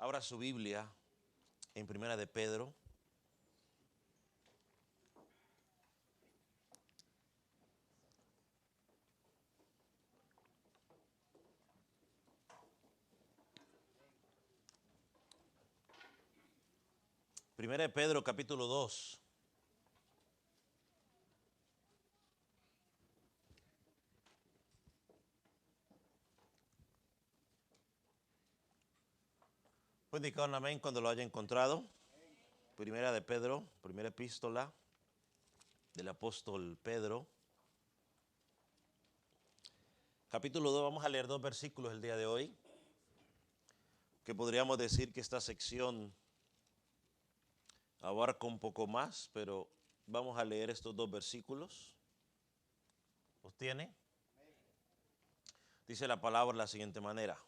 Abra su Biblia en Primera de Pedro. Primera de Pedro, capítulo 2. Puede indicar un amén cuando lo haya encontrado. Primera de Pedro, primera epístola del apóstol Pedro. Capítulo 2, vamos a leer 2 versículos el día de hoy, que podríamos decir que esta sección abarca un poco más, pero vamos a leer estos 2 versículos. ¿Los tiene? Dice la palabra de la siguiente manera.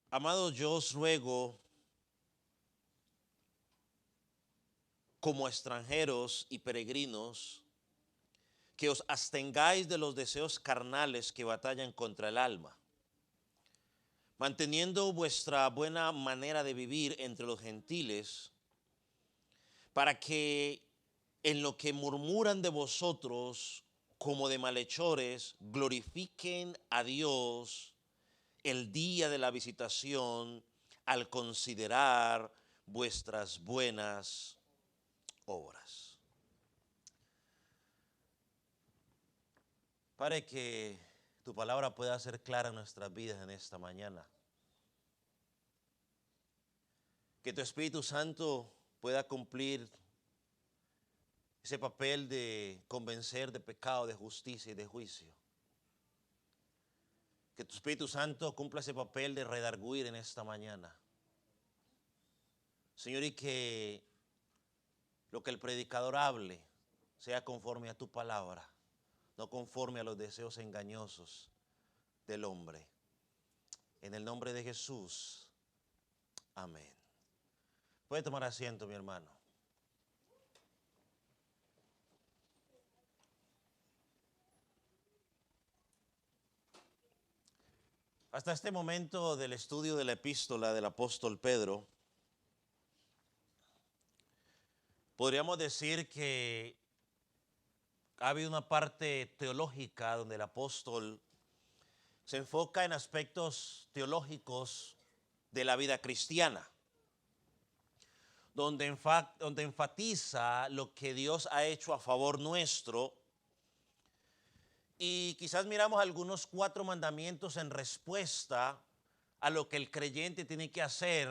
Amados, yo os ruego, como extranjeros y peregrinos, que os abstengáis de los deseos carnales que batallan contra el alma, manteniendo vuestra buena manera de vivir entre los gentiles, para que en lo que murmuran de vosotros como de malhechores, glorifiquen a Dios el día de la visitación al considerar vuestras buenas obras. Para que tu palabra pueda ser clara en nuestras vidas en esta mañana. Que tu Espíritu Santo pueda cumplir ese papel de convencer de pecado, de justicia y de juicio. Que tu Espíritu Santo cumpla ese papel de redarguir en esta mañana. Señor, y que lo que el predicador hable sea conforme a tu palabra, no conforme a los deseos engañosos del hombre. En el nombre de Jesús, amén. Puede tomar asiento, mi hermano. Hasta este momento del estudio de la epístola del apóstol Pedro, podríamos decir que ha habido una parte teológica donde el apóstol se enfoca en aspectos teológicos de la vida cristiana, donde enfatiza lo que Dios ha hecho a favor nuestro. Y quizás miramos algunos 4 mandamientos en respuesta a lo que el creyente tiene que hacer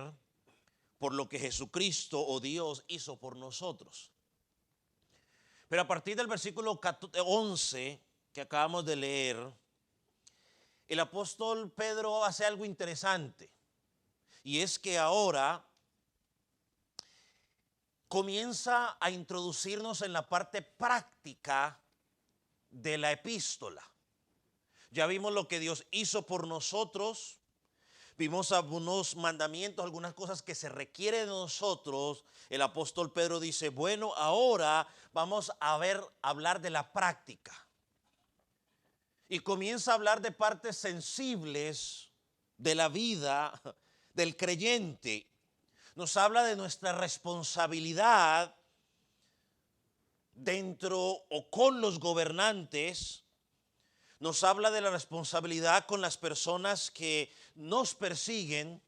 por lo que Jesucristo o Dios hizo por nosotros. Pero a partir del versículo 11 que acabamos de leer, el apóstol Pedro hace algo interesante. Y es que ahora comienza a introducirnos en la parte práctica de la epístola. Ya vimos lo que Dios hizo por nosotros, vimos algunos mandamientos, algunas cosas que se requieren de nosotros. El apóstol Pedro dice, bueno, ahora vamos a hablar de la práctica. Y comienza a hablar de partes sensibles de la vida del creyente. Nos habla de nuestra responsabilidad dentro o con los gobernantes. Nos habla de la responsabilidad con las personas que nos persiguen,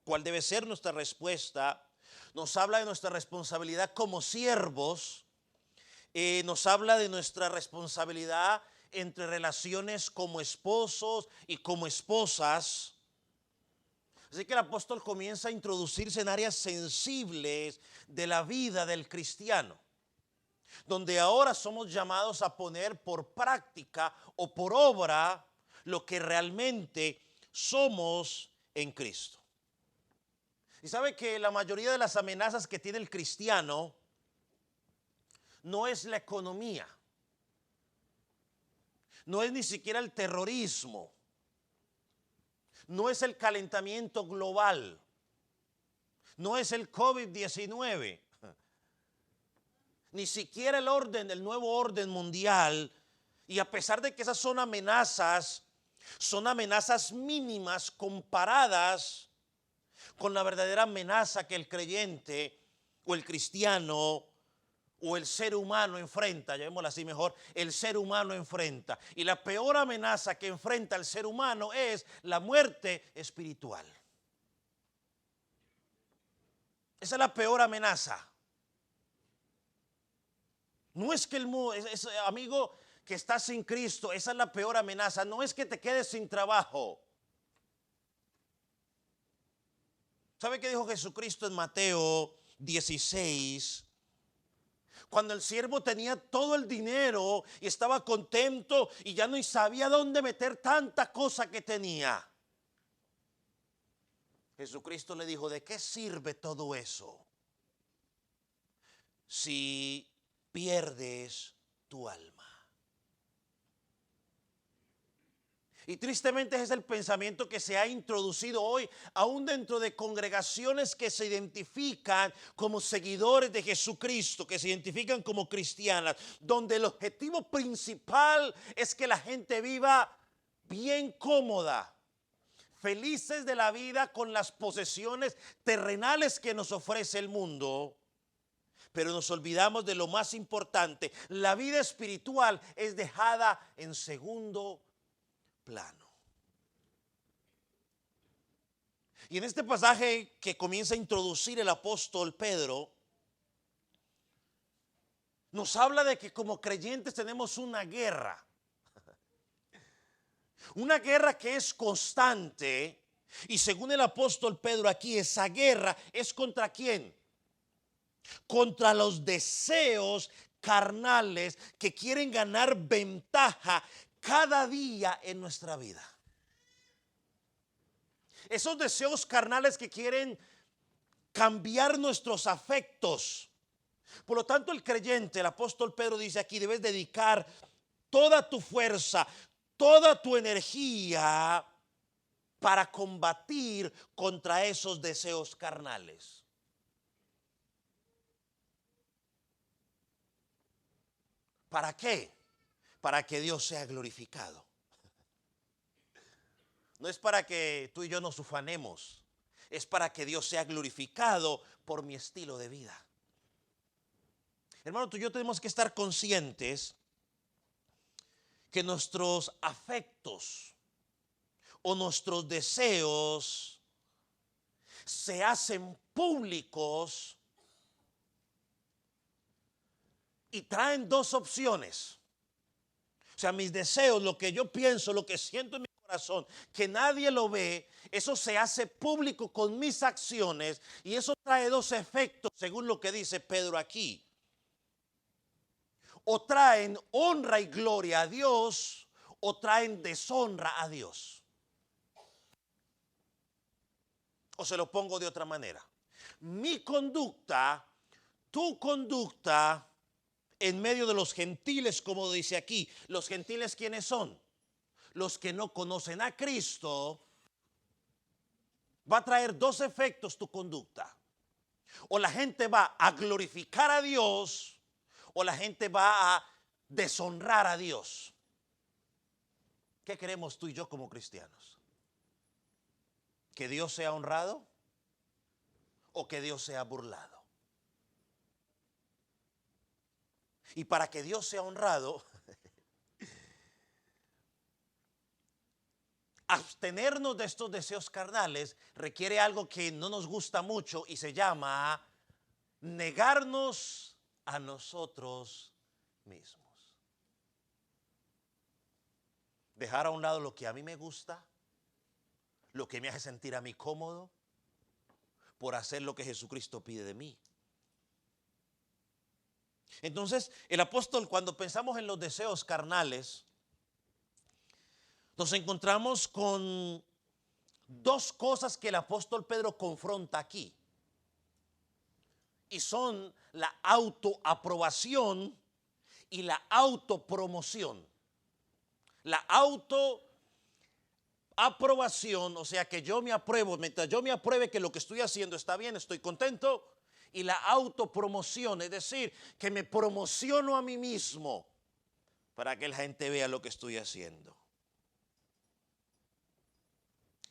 cuál debe ser nuestra respuesta. Nos habla de nuestra responsabilidad como siervos. Nos habla de nuestra responsabilidad entre relaciones como esposos y como esposas. Así que el apóstol comienza a introducirse en áreas sensibles de la vida del cristiano, donde ahora somos llamados a poner por práctica o por obra lo que realmente somos en Cristo. Y sabe que la mayoría de las amenazas que tiene el cristiano no es la economía, no es ni siquiera el terrorismo, no es el calentamiento global, no es el COVID-19, ni siquiera el nuevo orden mundial. Y a pesar de que esas son amenazas, Son amenazas mínimas comparadas con la verdadera amenaza que el creyente o el cristiano o el ser humano enfrenta, llamémoslo así mejor, el ser humano enfrenta. Y la peor amenaza que enfrenta el ser humano es la muerte espiritual. Esa es la peor amenaza. No es que amigo que está sin Cristo, esa es la peor amenaza. No es que te quedes sin trabajo. ¿Sabe qué dijo Jesucristo en Mateo 16? Cuando el siervo tenía todo el dinero y estaba contento y ya no sabía dónde meter tanta cosa que tenía. Jesucristo le dijo, ¿de qué sirve todo eso si pierdes tu alma? Y tristemente ese es el pensamiento que se ha introducido hoy, aún dentro de congregaciones que se identifican como seguidores de Jesucristo, que se identifican como cristianas, donde el objetivo principal es que la gente viva bien cómoda, felices de la vida con las posesiones terrenales que nos ofrece el mundo. Pero nos olvidamos de lo más importante: la vida espiritual es dejada en segundo plano. Y en este pasaje que comienza a introducir el apóstol Pedro, nos habla de que como creyentes tenemos una guerra que es constante. Y según el apóstol Pedro aquí, esa guerra es ¿contra quién? Contra los deseos carnales que quieren ganar ventaja cada día en nuestra vida. Esos deseos carnales que quieren cambiar nuestros afectos. Por lo tanto, el creyente, el apóstol Pedro dice aquí, debes dedicar toda tu fuerza, toda tu energía para combatir contra esos deseos carnales. ¿Para qué? Para que Dios sea glorificado. No es para que tú y yo nos ufanemos, es para que Dios sea glorificado por mi estilo de vida. Hermano, tú y yo tenemos que estar conscientes que nuestros afectos o nuestros deseos se hacen públicos y traen dos opciones. O sea, mis deseos, lo que yo pienso, lo que siento en mi corazón, que nadie lo ve, eso se hace público con mis acciones, y eso trae dos efectos según lo que dice Pedro aquí. O traen honra y gloria a Dios, o traen deshonra a Dios. O se lo pongo de otra manera: mi conducta, tu conducta en medio de los gentiles, como dice aquí. ¿Los gentiles quiénes son? Los que no conocen a Cristo. Va a traer dos efectos tu conducta: o la gente va a glorificar a Dios, o la gente va a deshonrar a Dios. ¿Qué queremos tú y yo como cristianos? ¿Que Dios sea honrado o que Dios sea burlado? Y para que Dios sea honrado, abstenernos de estos deseos carnales requiere algo que no nos gusta mucho y se llama negarnos a nosotros mismos. Dejar a un lado lo que a mí me gusta, lo que me hace sentir a mí cómodo, por hacer lo que Jesucristo pide de mí. Entonces, el apóstol, cuando pensamos en los deseos carnales, nos encontramos con dos cosas que el apóstol Pedro confronta aquí. Y son la autoaprobación y la autopromoción. La autoaprobación, o sea, que yo me apruebo, mientras yo me apruebe que lo que estoy haciendo está bien, estoy contento. Y la autopromoción, es decir, que me promociono a mí mismo para que la gente vea lo que estoy haciendo.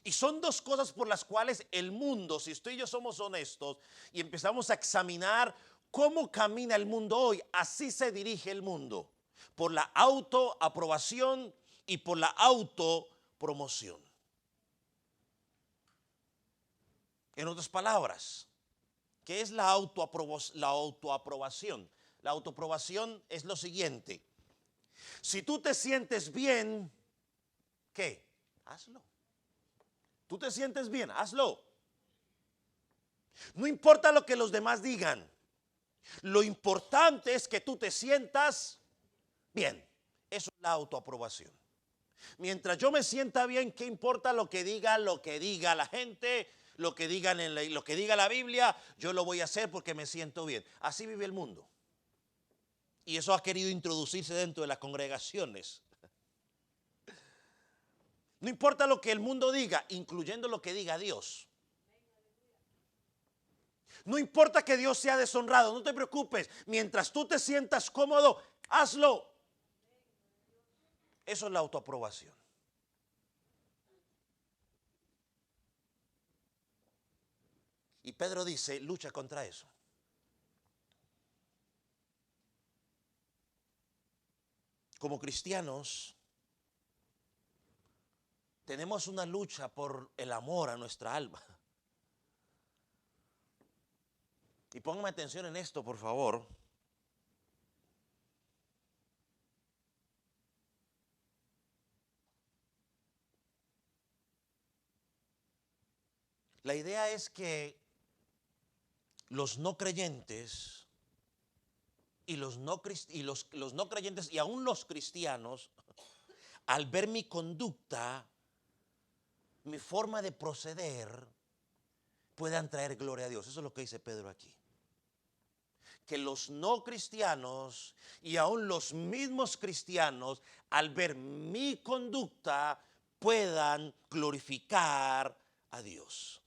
Y son dos cosas por las cuales el mundo, si usted y yo somos honestos y empezamos a examinar cómo camina el mundo hoy, así se dirige el mundo, por la autoaprobación y por la autopromoción. En otras palabras, ¿qué es la autoaprobación? La autoaprobación es lo siguiente: si tú te sientes bien, ¿qué? Hazlo. Tú te sientes bien, hazlo. No importa lo que los demás digan. Lo importante es que tú te sientas bien. Eso es la autoaprobación. Mientras yo me sienta bien, ¿qué importa lo que diga la gente, lo que lo que diga la Biblia? Yo lo voy a hacer porque me siento bien. Así vive el mundo. Y eso ha querido introducirse dentro de las congregaciones. No importa lo que el mundo diga, incluyendo lo que diga Dios. No importa que Dios sea deshonrado, no te preocupes. Mientras tú te sientas cómodo, hazlo. Eso es la autoaprobación. Y Pedro dice, lucha contra eso. Como cristianos, tenemos una lucha por el amor a nuestra alma. Y pónganme atención en esto, por favor. La idea es que los no creyentes y los no creyentes y aún los cristianos, al ver mi conducta, mi forma de proceder, puedan traer gloria a Dios. Eso es lo que dice Pedro aquí. Que los no cristianos y aún los mismos cristianos, al ver mi conducta, puedan glorificar a Dios.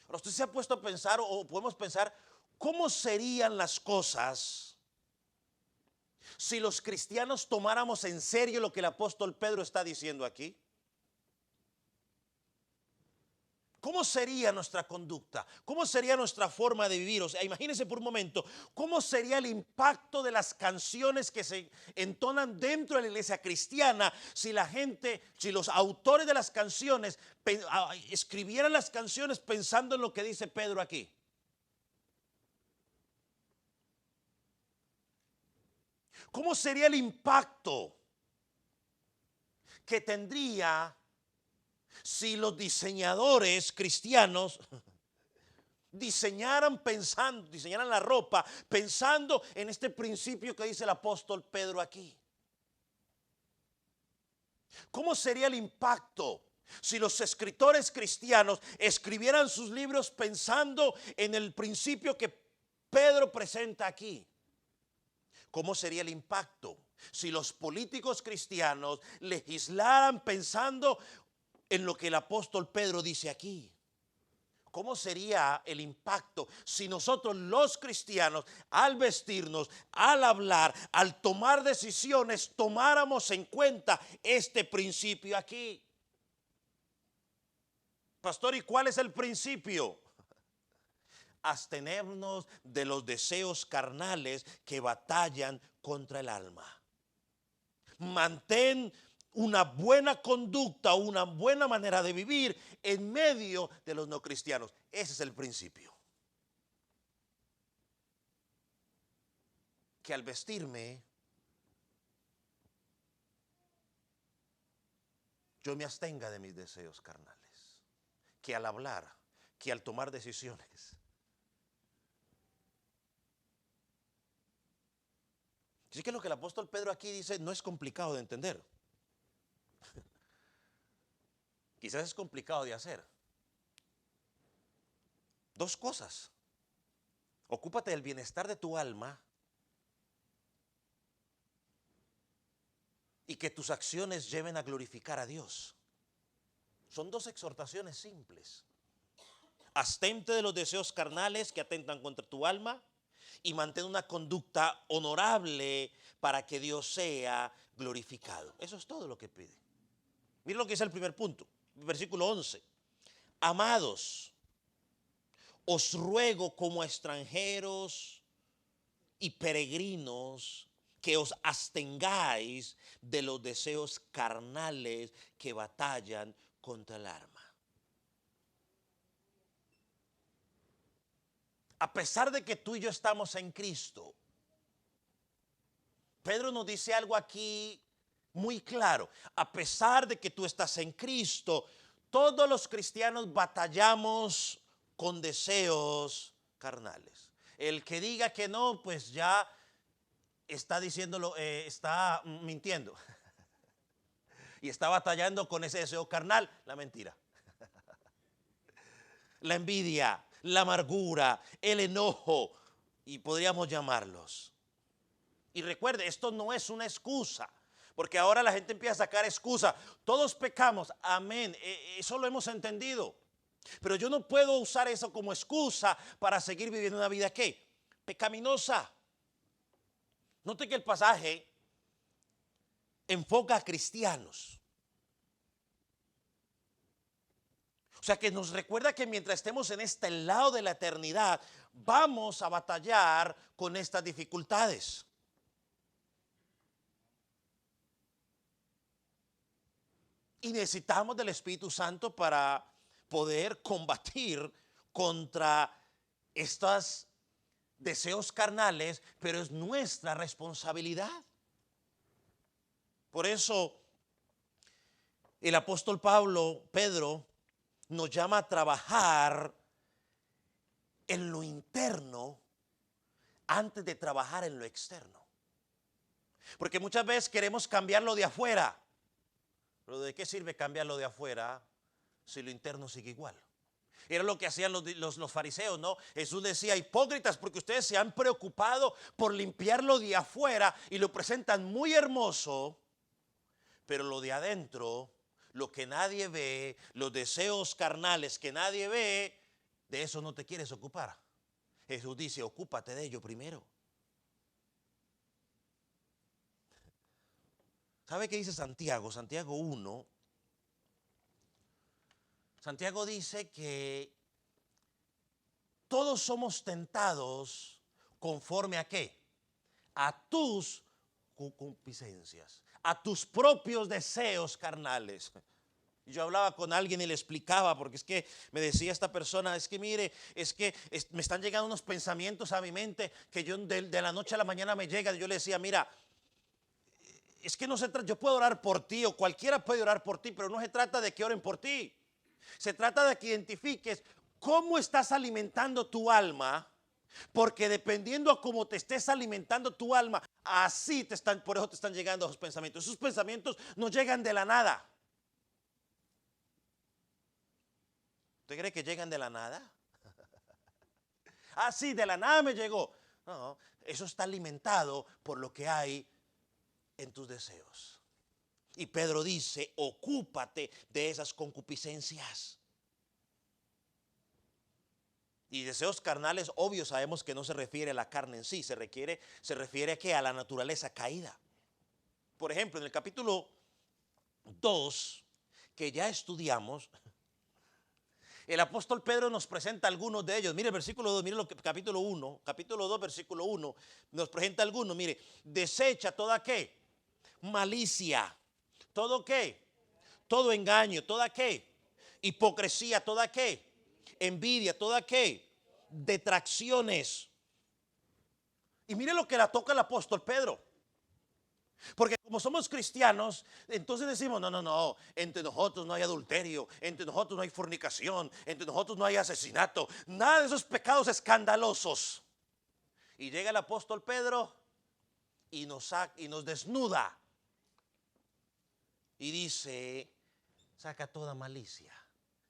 Ahora, usted se ha puesto a pensar, o podemos pensar, ¿cómo serían las cosas si los cristianos tomáramos en serio lo que el apóstol Pedro está diciendo aquí? ¿Cómo sería nuestra conducta? ¿Cómo sería nuestra forma de vivir? O sea, imagínense por un momento, ¿cómo sería el impacto de las canciones que se entonan dentro de la iglesia cristiana si la gente, si los autores de las canciones escribieran las canciones pensando en lo que dice Pedro aquí? ¿Cómo sería el impacto que tendría si los diseñadores cristianos diseñaran la ropa pensando en este principio que dice el apóstol Pedro aquí? ¿Cómo sería el impacto si los escritores cristianos escribieran sus libros pensando en el principio que Pedro presenta aquí? ¿Cómo sería el impacto si los políticos cristianos legislaran pensando en lo que el apóstol Pedro dice aquí? ¿Cómo sería el impacto si nosotros los cristianos, al vestirnos, al hablar, al tomar decisiones, tomáramos en cuenta este principio aquí? Pastor, ¿y cuál es el principio? Abstenernos de los deseos carnales que batallan contra el alma. Mantén una buena conducta, una buena manera de vivir en medio de los no cristianos. Ese es el principio. Que al vestirme, yo me abstenga de mis deseos carnales. Que al hablar, que al tomar decisiones. Así que lo que el apóstol Pedro aquí dice no es complicado de entender. Quizás es complicado de hacer. Dos cosas. Ocúpate del bienestar de tu alma y que tus acciones lleven a glorificar a Dios. Son dos exhortaciones simples. Abstente de los deseos carnales que atentan contra tu alma y mantén una conducta honorable para que Dios sea glorificado. Eso es todo lo que pide. Mira lo que dice el primer punto, versículo 11. Amados, os ruego como a extranjeros y peregrinos que os abstengáis de los deseos carnales que batallan contra el alma. A pesar de que tú y yo estamos en Cristo, Pedro nos dice algo aquí muy claro. A pesar de que tú estás en Cristo, todos los cristianos batallamos con deseos carnales. El que diga que no, pues ya está diciéndolo, está mintiendo. Y está batallando con ese deseo carnal, la mentira. La envidia, la amargura, el enojo, y podríamos llamarlos. Y recuerde, esto no es una excusa, porque ahora la gente empieza a sacar excusa. Todos pecamos, amén, eso lo hemos entendido. Pero yo no puedo usar eso como excusa para seguir viviendo una vida, ¿qué? Pecaminosa. Note que el pasaje enfoca a cristianos. O sea que nos recuerda que mientras estemos en este lado de la eternidad, vamos a batallar con estas dificultades. Y necesitamos del Espíritu Santo para poder combatir contra estos deseos carnales, pero es nuestra responsabilidad. Por eso el apóstol Pedro, nos llama a trabajar en lo interno antes de trabajar en lo externo. Porque muchas veces queremos cambiarlo de afuera. Pero ¿de qué sirve cambiarlo de afuera si lo interno sigue igual? Era lo que hacían los fariseos, ¿no? Jesús decía, hipócritas, porque ustedes se han preocupado por limpiarlo de afuera y lo presentan muy hermoso, pero lo de adentro, lo que nadie ve, los deseos carnales que nadie ve, de eso no te quieres ocupar. Jesús dice, ocúpate de ello primero. ¿Sabe qué dice Santiago? Santiago 1. Santiago dice que todos somos tentados conforme a qué? A tus concupiscencias, a tus propios deseos carnales. Yo hablaba con alguien y le explicaba, porque es que me decía esta persona, es que mire, me están llegando unos pensamientos a mi mente que yo de la noche a la mañana me llegan. Yo le decía, mira, es que no se trata, yo puedo orar por ti o cualquiera puede orar por ti, pero no se trata de que oren por ti. Se trata de que identifiques cómo estás alimentando tu alma, porque dependiendo a cómo te estés alimentando tu alma, así por eso te están llegando esos pensamientos. Esos pensamientos no llegan de la nada. ¿Usted cree que llegan de la nada? Ah, sí, de la nada me llegó. No, eso está alimentado por lo que hay en tus deseos. Y Pedro dice, ocúpate de esas concupiscencias. Y deseos carnales, obvio, sabemos que no se refiere a la carne en sí, se refiere a ¿qué? A la naturaleza caída. Por ejemplo, en el capítulo 2, que ya estudiamos, el apóstol Pedro nos presenta algunos de ellos. Mire el versículo 2, mire lo que capítulo 2, versículo 1, nos presenta algunos. Mire, desecha toda ¿qué? Malicia, todo ¿qué? Todo engaño, toda ¿qué? Hipocresía, toda ¿qué? Envidia, toda ¿qué? Detracciones. Y mire lo que la toca el apóstol Pedro. Porque como somos cristianos, entonces decimos, no, entre nosotros no hay adulterio, entre nosotros no hay fornicación, entre nosotros no hay asesinato, nada de esos pecados escandalosos. Y llega el apóstol Pedro y nos desnuda y dice, saca toda malicia.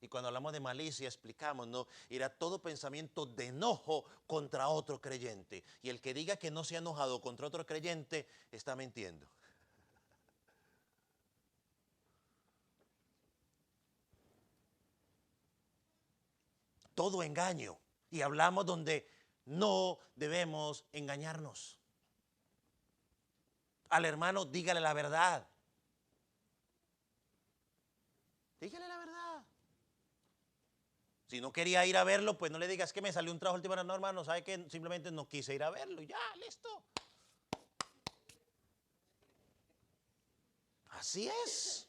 Y cuando hablamos de malicia explicamos, ¿no? Era todo pensamiento de enojo contra otro creyente. Y el que diga que no se ha enojado contra otro creyente está mintiendo. Todo engaño. Y hablamos donde no debemos engañarnos. Al hermano dígale la verdad. Dígale la verdad. Si no quería ir a verlo, pues no le digas que me salió un trabajo última hora. No, hermano, sabe que simplemente no quise ir a verlo. Ya, listo. Así es.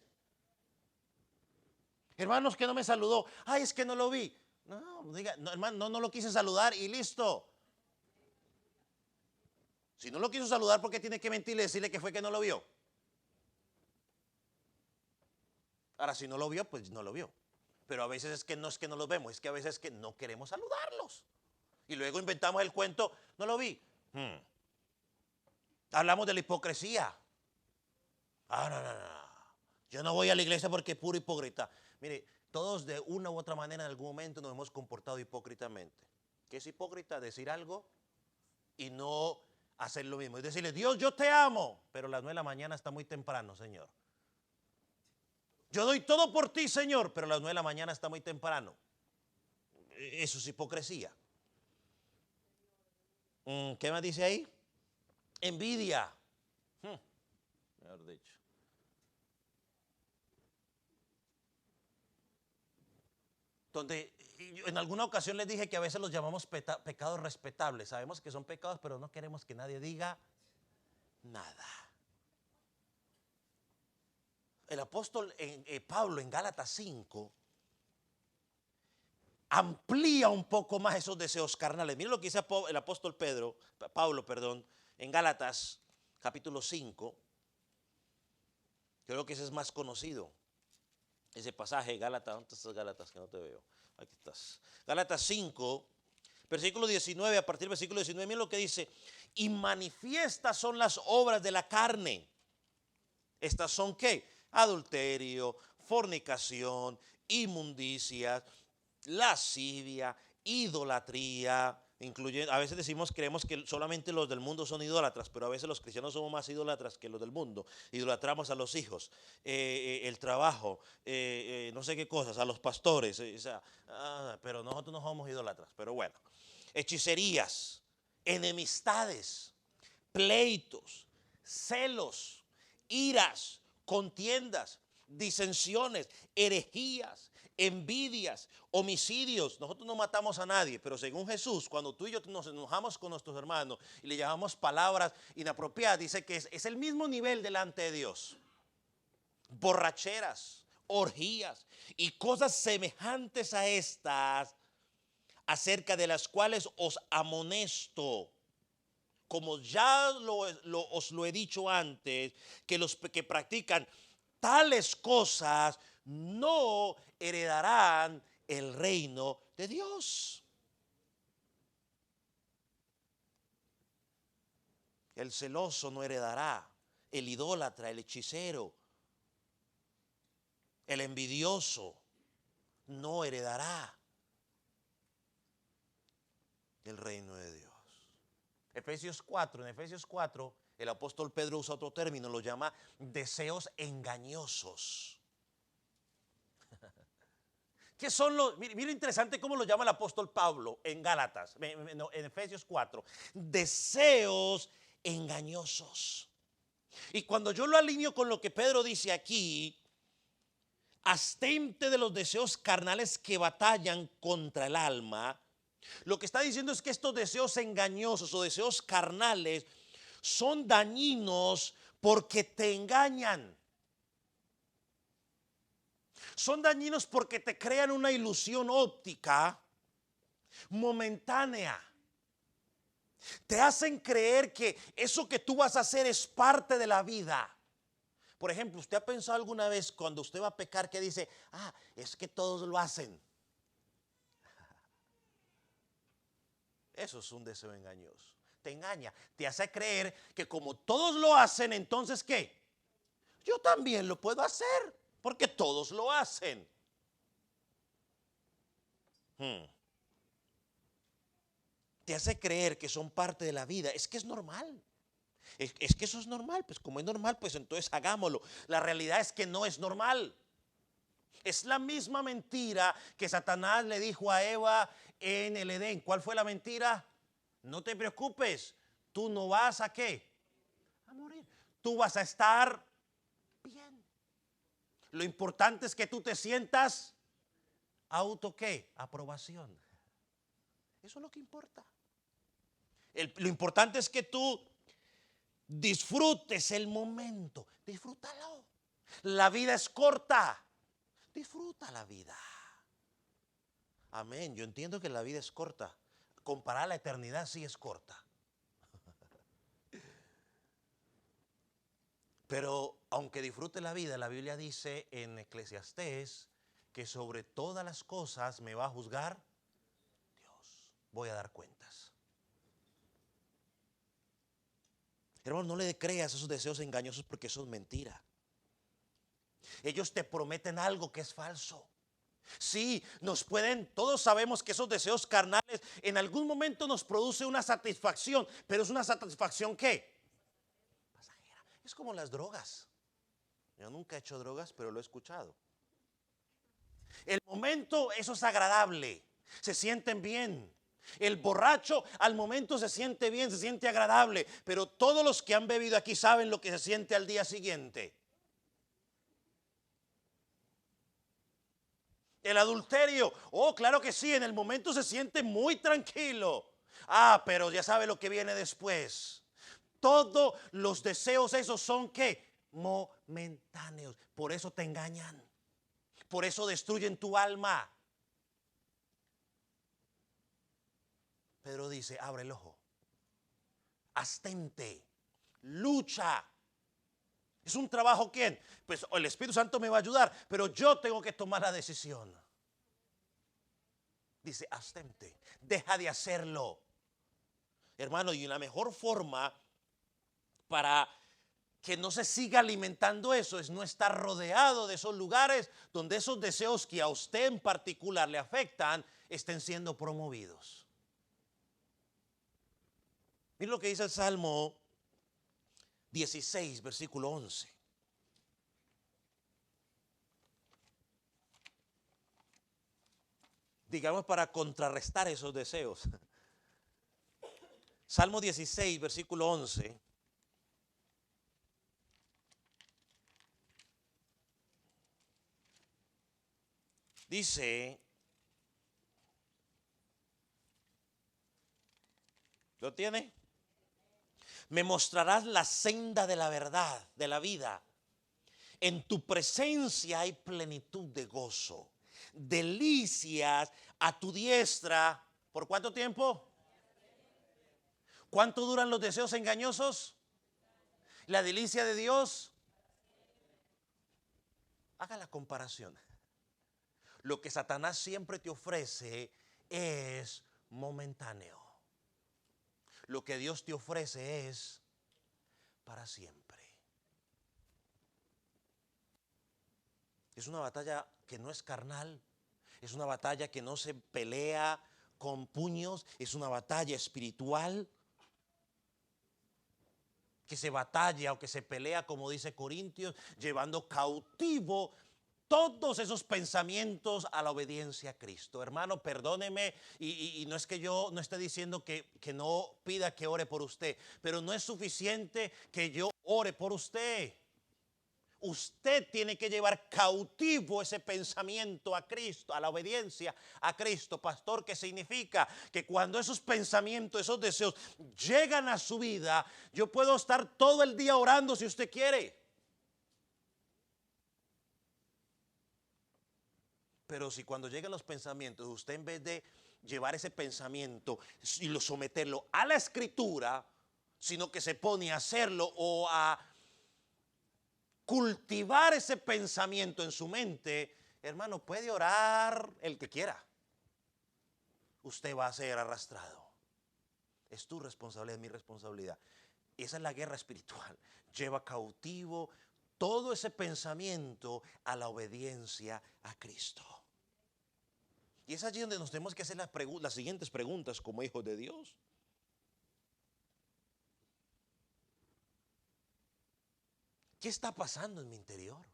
Hermanos, que no me saludó. Ay, es que no lo vi. No, diga, no, hermano, no lo quise saludar y listo. Si no lo quiso saludar, ¿por qué tiene que mentirle y decirle que fue que no lo vio? Ahora, si no lo vio, pues no lo vio. Pero a veces es que no los vemos, es que a veces es que no queremos saludarlos. Y luego inventamos el cuento, no lo vi. Hablamos de la hipocresía. Ah, no, no, no. Yo no voy a la iglesia porque es puro hipócrita. Mire, todos de una u otra manera en algún momento nos hemos comportado hipócritamente. ¿Qué es hipócrita? Decir algo y no hacer lo mismo. Es decirle, Dios, yo te amo, pero a las 9 de la mañana está muy temprano, Señor. Yo doy todo por ti, Señor, pero a las 9 de la mañana está muy temprano. Eso es hipocresía. ¿Qué más dice ahí? Envidia. Mejor dicho. Donde en alguna ocasión les dije que a veces los llamamos pecados respetables. Sabemos que son pecados, pero no queremos que nadie diga nada. El apóstol Pablo en Gálatas 5 amplía un poco más esos deseos carnales. Miren lo que dice el apóstol Pablo, en Gálatas capítulo 5. Creo que ese es más conocido. Ese pasaje, Gálatas, ¿dónde estás, Gálatas? Que no te veo. Aquí estás. Gálatas 5, versículo 19, a partir del versículo 19, miren lo que dice. Y manifiestas son las obras de la carne. ¿Estas son qué? Adulterio, fornicación, inmundicia, lascivia, idolatría, incluyendo, a veces creemos que solamente los del mundo son idólatras, pero a veces los cristianos somos más idólatras que los del mundo. Idolatramos a los hijos, el trabajo, no sé qué cosas, a los pastores, pero nosotros no somos idólatras, pero bueno. Hechicerías, enemistades, pleitos, celos, iras, contiendas, disensiones, herejías, envidias, homicidios. Nosotros no matamos a nadie, pero según Jesús, cuando tú y yo nos enojamos con nuestros hermanos y le llamamos palabras inapropiadas, dice que es el mismo nivel delante de Dios. Borracheras, orgías y cosas semejantes a estas, acerca de las cuales os amonesto, como ya os lo he dicho antes, que los que practican tales cosas no heredarán el reino de Dios. El celoso no heredará, el idólatra, el hechicero, el envidioso no heredará el reino de Dios. En Efesios 4, el apóstol Pedro usa otro término, lo llama deseos engañosos. ¿Qué son los? Mira interesante cómo lo llama el apóstol Pablo en Gálatas, en Efesios 4. Deseos engañosos. Y cuando yo lo alineo con lo que Pedro dice aquí, abstente de los deseos carnales que batallan contra el alma. Lo que está diciendo es que estos deseos engañosos o deseos carnales son dañinos porque te engañan. Son dañinos porque te crean una ilusión óptica momentánea. Te hacen creer que eso que tú vas a hacer es parte de la vida. Por ejemplo, ¿usted ha pensado alguna vez cuando usted va a pecar que dice, es que todos lo hacen? Eso es un deseo engañoso. Te engaña, te hace creer que como todos lo hacen, entonces ¿qué? Yo también lo puedo hacer, porque todos lo hacen. Te hace creer que son parte de la vida. Es que es normal. Es que eso es normal. Pues como es normal, pues entonces hagámoslo. La realidad es que no es normal. Es la misma mentira que Satanás le dijo a Eva en el Edén. ¿Cuál fue la mentira? No te preocupes, tú no vas a ¿qué? A morir. Tú vas a estar bien. Lo importante es que tú te sientas ¿qué? Aprobación. Eso es lo que importa. Lo importante es que tú disfrutes el momento. Disfrútalo. La vida es corta. Disfruta la vida. Amén. Yo entiendo que la vida es corta. Comparada a la eternidad sí es corta. Pero aunque disfrute la vida, la Biblia dice en Eclesiastés que sobre todas las cosas me va a juzgar Dios. Voy a dar cuentas. Hermano, no le creas esos deseos engañosos porque eso es mentira. Ellos te prometen algo que es falso. Sí, todos sabemos que esos deseos carnales en algún momento nos produce una satisfacción, pero es una satisfacción ¿qué? Pasajera. Es como las drogas. Yo nunca he hecho drogas, pero lo he escuchado. El momento, eso es agradable, se sienten bien. El borracho al momento se siente bien, se siente agradable, pero todos los que han bebido aquí saben lo que se siente al día siguiente. El adulterio, claro que sí, en el momento se siente muy tranquilo. Pero ya sabe lo que viene después. Todos los deseos esos son ¿qué? Momentáneos. Por eso te engañan. Por eso destruyen tu alma. Pedro dice, abre el ojo. Abstente. Lucha. ¿Es un trabajo quién? Pues el Espíritu Santo me va a ayudar, pero yo tengo que tomar la decisión. Dice, abstente, deja de hacerlo. Hermano, y la mejor forma para que no se siga alimentando eso es no estar rodeado de esos lugares donde esos deseos que a usted en particular le afectan estén siendo promovidos. Mira lo que dice el Salmo 16, versículo 11. Digamos para contrarrestar esos deseos. Salmo 16, versículo 11. Dice, ¿lo tiene? Me mostrarás la senda de la verdad, de la vida. En tu presencia hay plenitud de gozo, delicias a tu diestra. ¿Por cuánto tiempo? ¿Cuánto duran los deseos engañosos? La delicia de Dios. Haga la comparación. Lo que Satanás siempre te ofrece es momentáneo. Lo que Dios te ofrece es para siempre. Es una batalla que no es carnal, es una batalla que no se pelea con puños, es una batalla espiritual que se batalla o que se pelea, como dice Corintios, llevando cautivo todos esos pensamientos a la obediencia a Cristo. Hermano, perdóneme, y no es que yo no esté diciendo que no pida que ore por usted, pero no es suficiente que yo ore por usted. Usted tiene que llevar cautivo ese pensamiento a Cristo, a la obediencia a Cristo, pastor, que significa que cuando esos pensamientos, esos deseos llegan a su vida, yo puedo estar todo el día orando si usted quiere. Pero si cuando llegan los pensamientos, usted en vez de llevar ese pensamiento y someterlo a la escritura, sino que se pone a hacerlo o a cultivar ese pensamiento en su mente, hermano, puede orar el que quiera. Usted va a ser arrastrado. Es tu responsabilidad, es mi responsabilidad. Esa es la guerra espiritual. Lleva cautivo todo ese pensamiento a la obediencia a Cristo. Y es allí donde nos tenemos que hacer las siguientes preguntas como hijos de Dios. ¿Qué está pasando en mi interior?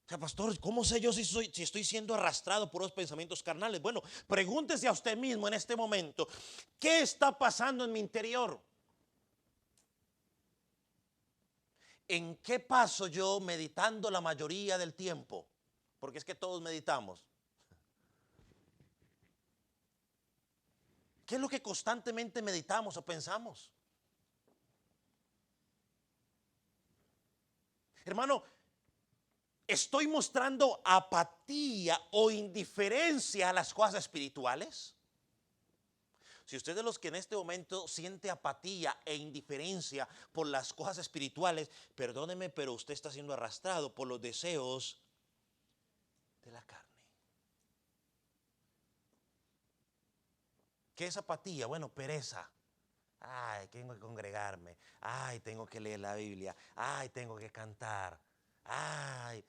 O sea, pastor, ¿cómo sé yo si estoy siendo arrastrado por los pensamientos carnales? Bueno, pregúntese a usted mismo en este momento, ¿qué está pasando en mi interior? ¿En qué paso yo meditando la mayoría del tiempo? Porque es que todos meditamos. ¿Qué es lo que constantemente meditamos o pensamos? Hermano, ¿estoy mostrando apatía o indiferencia a las cosas espirituales? Si usted es de los que en este momento siente apatía e indiferencia por las cosas espirituales, perdóneme, pero usted está siendo arrastrado por los deseos de la carne. ¿Qué es apatía? Bueno, pereza. Ay, tengo que congregarme. Ay, tengo que leer la Biblia. Ay, tengo que cantar. Ay,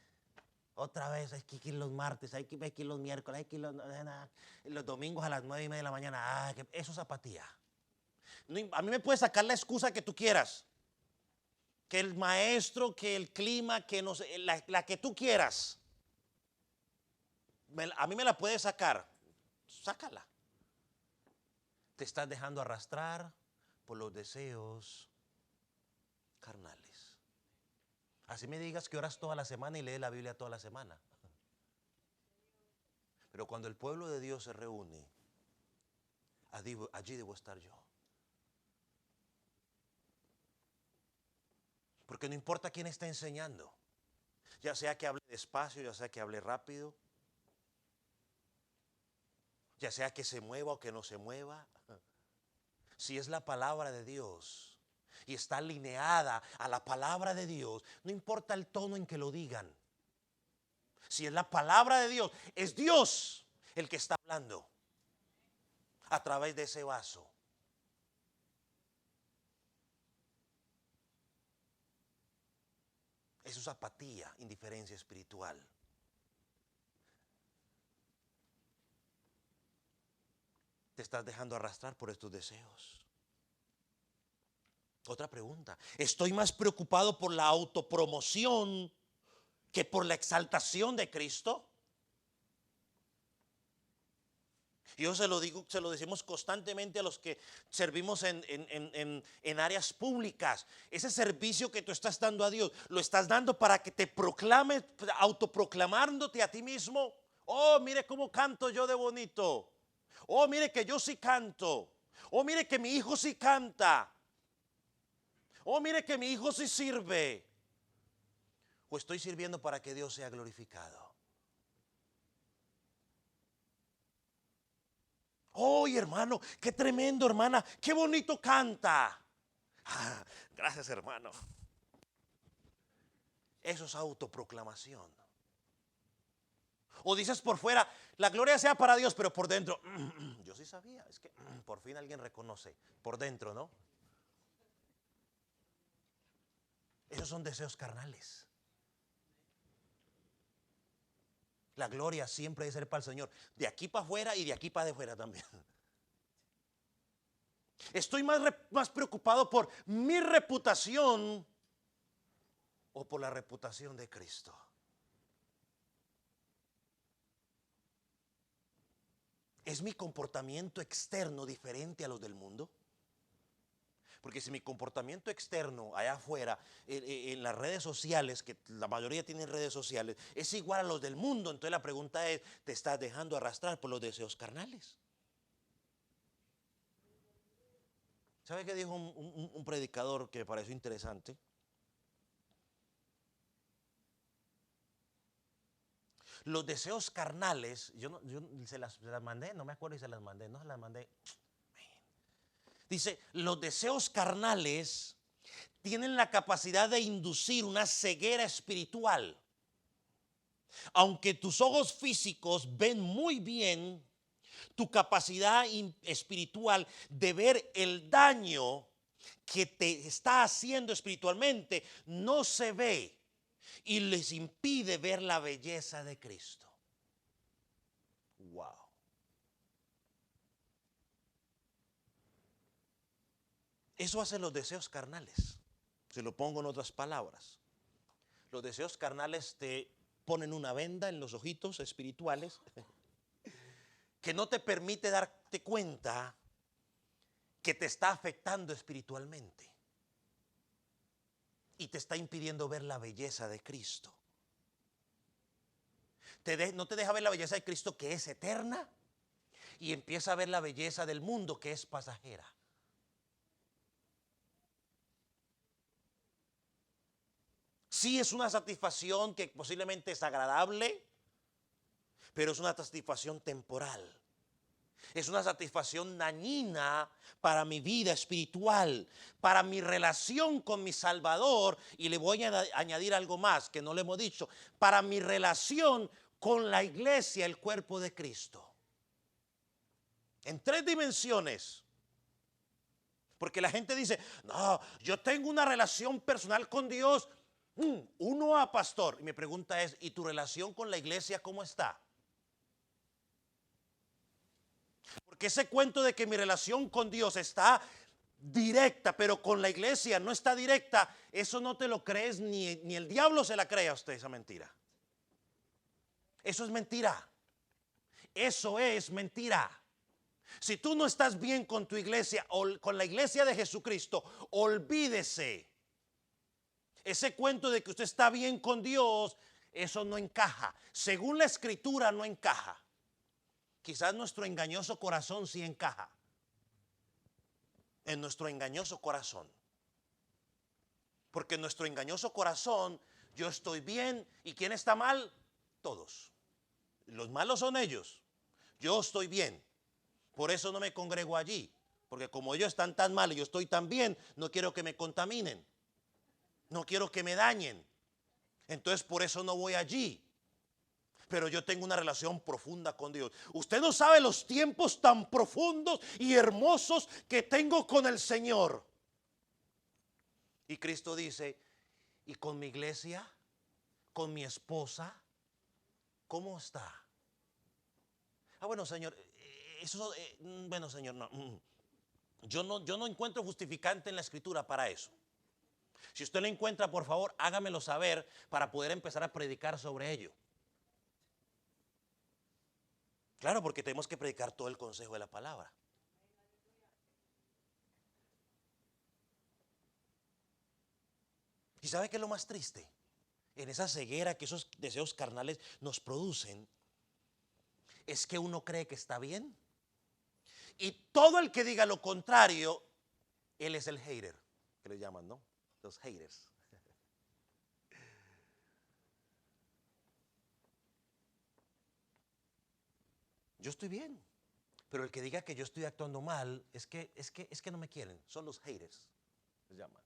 otra vez hay que ir los martes, hay que ir los miércoles, hay que ir los domingos a las 9:30 de la mañana. Ay, eso es apatía. A mí me puedes sacar la excusa que tú quieras. Que el maestro, que el clima, que no sé, la que tú quieras. A mí me la puedes sacar. Sácala. Te estás dejando arrastrar por los deseos carnales. Así me digas que oras toda la semana y lees la Biblia toda la semana. Pero cuando el pueblo de Dios se reúne, allí debo estar yo. Porque no importa quién está enseñando, ya sea que hable despacio, ya sea que hable rápido, ya sea que se mueva o que no se mueva, si es la palabra de Dios y está alineada a la palabra de Dios, no importa el tono en que lo digan. Si es la palabra de Dios, es Dios el que está hablando a través de ese vaso. Eso es apatía, indiferencia espiritual. Te estás dejando arrastrar por estos deseos. Otra pregunta. ¿Estoy más preocupado por la autopromoción que por la exaltación de Cristo? Yo se lo digo, se lo decimos constantemente a los que servimos en áreas públicas. Ese servicio que tú estás dando a Dios, lo estás dando para que te proclames, autoproclamándote a ti mismo. Oh, mire cómo canto yo de bonito. Oh, mire que yo sí canto. Oh, mire que mi hijo sí canta. Oh, mire que mi hijo sí sirve. O estoy sirviendo para que Dios sea glorificado. ¡Oh, hermano! ¡Qué tremendo, hermana! ¡Qué bonito canta! Ah, gracias, hermano. Eso es autoproclamación. O dices por fuera, la gloria sea para Dios, pero por dentro, yo sí sabía, es que por fin alguien reconoce. Por dentro, ¿no? Esos son deseos carnales. La gloria siempre debe ser para el Señor. De aquí para afuera y de aquí para afuera también. Estoy más preocupado por mi reputación o por la reputación de Cristo. ¿Es mi comportamiento externo diferente a los del mundo? Porque si mi comportamiento externo allá afuera, en las redes sociales, que la mayoría tienen redes sociales, es igual a los del mundo, entonces la pregunta es, ¿te estás dejando arrastrar por los deseos carnales? ¿Sabe qué dijo un predicador que me pareció interesante? Los deseos carnales, yo se las mandé, no me acuerdo si se las mandé, no se las mandé. Dice, los deseos carnales tienen la capacidad de inducir una ceguera espiritual. Aunque tus ojos físicos ven muy bien, tu capacidad espiritual de ver el daño que te está haciendo espiritualmente no se ve y les impide ver la belleza de Cristo. Wow. Eso hacen los deseos carnales. Se lo pongo en otras palabras. Los deseos carnales te ponen una venda en los ojitos espirituales que no te permite darte cuenta que te está afectando espiritualmente. y te está impidiendo ver la belleza de Cristo. No te deja ver la belleza de Cristo, que es eterna, y empieza a ver la belleza del mundo, que es pasajera. Sí, es una satisfacción que posiblemente es agradable, pero es una satisfacción temporal. Es una satisfacción dañina para mi vida espiritual, para mi relación con mi Salvador. Y le voy a añadir algo más que no le hemos dicho: para mi relación con la iglesia, el cuerpo de Cristo. En 3 dimensiones. Porque la gente dice: no, yo tengo una relación personal con Dios 1A, pastor. Y mi pregunta es: ¿y tu relación con la iglesia cómo está? Porque ese cuento de que mi relación con Dios está directa, pero con la iglesia no está directa, eso no te lo crees, ni el diablo se la cree a usted, esa mentira. Eso es mentira. Eso es mentira. Si tú no estás bien con tu iglesia o con la iglesia de Jesucristo, olvídese. Ese cuento de que usted está bien con Dios, eso no encaja. Según la escritura no encaja. Quizás nuestro engañoso corazón sí encaja. En nuestro engañoso corazón. Porque en nuestro engañoso corazón yo estoy bien, ¿y quién está mal? Todos. Los malos son ellos. Yo estoy bien. Por eso no me congrego allí. Porque como ellos están tan mal y yo estoy tan bien, no quiero que me contaminen. No quiero que me dañen. Entonces por eso no voy allí. Pero yo tengo una relación profunda con Dios. Usted no sabe los tiempos tan profundos y hermosos que tengo con el Señor. Y Cristo dice: ¿y con mi iglesia? ¿Con mi esposa? ¿Cómo está? Bueno, Señor, bueno, Señor, no. Yo no encuentro justificante en la escritura para eso. Si usted lo encuentra, por favor, hágamelo saber para poder empezar a predicar sobre ello. Claro, porque tenemos que predicar todo el consejo de la palabra. ¿Y sabe qué es lo más triste? En esa ceguera que esos deseos carnales nos producen, es que uno cree que está bien. Y todo el que diga lo contrario, él es el hater, que le llaman, ¿no? Los haters. Yo estoy bien, pero el que diga que yo estoy actuando mal, es que no me quieren. Son los haters, les llaman.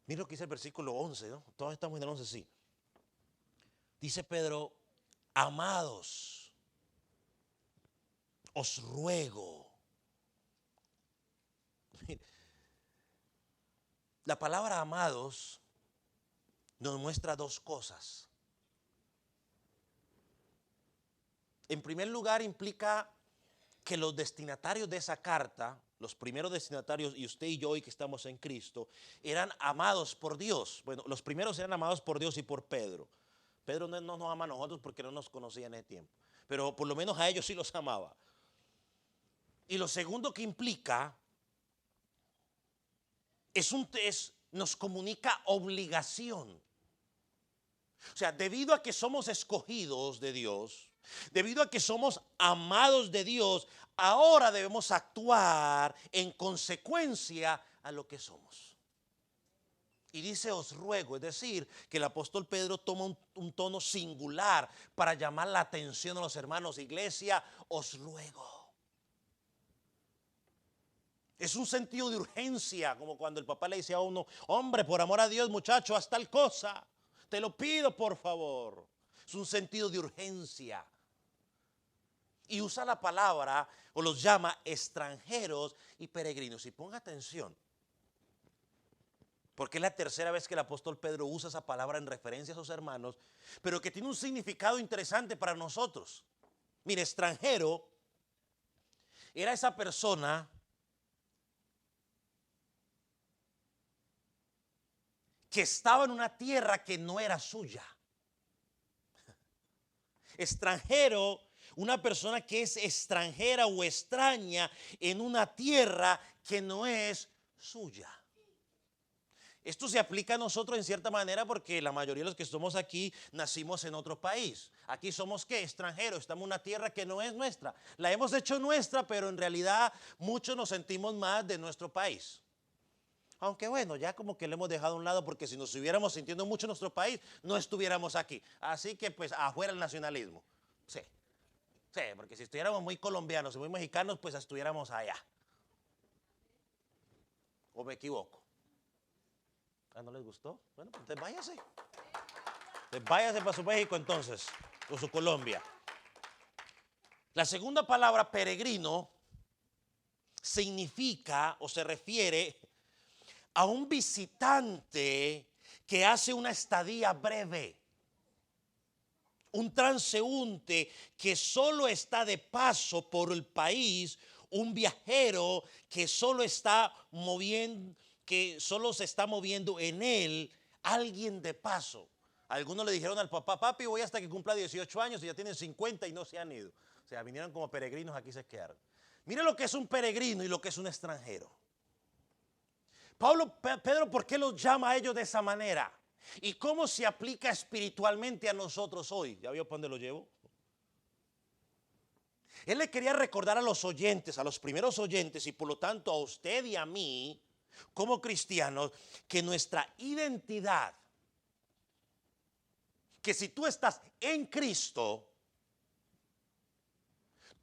Mira lo que dice el versículo 11, ¿no? Todos estamos en el 11, sí. Dice Pedro: amados, os ruego. La palabra amados nos muestra 2 cosas. En primer lugar, implica que los destinatarios de esa carta, los primeros destinatarios, y usted y yo hoy que estamos en Cristo, eran amados por Dios. Bueno, los primeros eran amados por Dios y por Pedro. Pedro no nos ama a nosotros porque no nos conocía en ese tiempo, pero por lo menos a ellos sí los amaba. Y lo segundo que implica nos comunica obligación. O sea, debido a que somos escogidos de Dios, debido a que somos amados de Dios, ahora debemos actuar en consecuencia a lo que somos. Y dice: os ruego, es decir, que el apóstol Pedro toma un tono singular para llamar la atención a los hermanos. Iglesia, os ruego. Es un sentido de urgencia, como cuando el papá le dice a uno: hombre, por amor a Dios, muchacho, haz tal cosa. Te lo pido, por favor. Es un sentido de urgencia. Y usa la palabra, o los llama extranjeros y peregrinos. Y ponga atención, porque es la tercera vez que el apóstol Pedro usa esa palabra en referencia a sus hermanos, pero que tiene un significado interesante para nosotros. Mire, extranjero era esa persona que estaba en una tierra que no era suya. Extranjero Una persona que es extranjera o extraña en una tierra que no es suya. Esto se aplica a nosotros en cierta manera porque la mayoría de los que estamos aquí nacimos en otro país. Aquí somos ¿qué? Extranjeros, estamos en una tierra que no es nuestra. La hemos hecho nuestra, pero en realidad muchos nos sentimos más de nuestro país. Aunque bueno, ya como que lo hemos dejado a un lado porque si nos estuviéramos sintiendo mucho en nuestro país, no estuviéramos aquí. Así que pues afuera el nacionalismo. Sí, sí, porque si estuviéramos muy colombianos y muy mexicanos, pues estuviéramos allá. ¿O me equivoco? ¿Ah, no les gustó? Bueno, pues entonces váyase. Entonces váyase para su México entonces, o su Colombia. La segunda palabra, peregrino, significa o se refiere a un visitante que hace una estadía breve. Un transeúnte que solo está de paso por el país, un viajero que solo está moviendo, que solo se está moviendo en él, alguien de paso. Algunos le dijeron al papá, papi, voy hasta que cumpla 18 años y ya tienen 50 y no se han ido. O sea, vinieron como peregrinos, aquí se quedaron. Mire lo que es un peregrino y lo que es un extranjero. Pedro, ¿por qué los llama a ellos de esa manera? ¿Y cómo se aplica espiritualmente a nosotros hoy? ¿Ya vio para dónde lo llevo? Él le quería recordar a los oyentes, a los primeros oyentes y por lo tanto a usted y a mí, como cristianos, que nuestra identidad, que si tú estás en Cristo,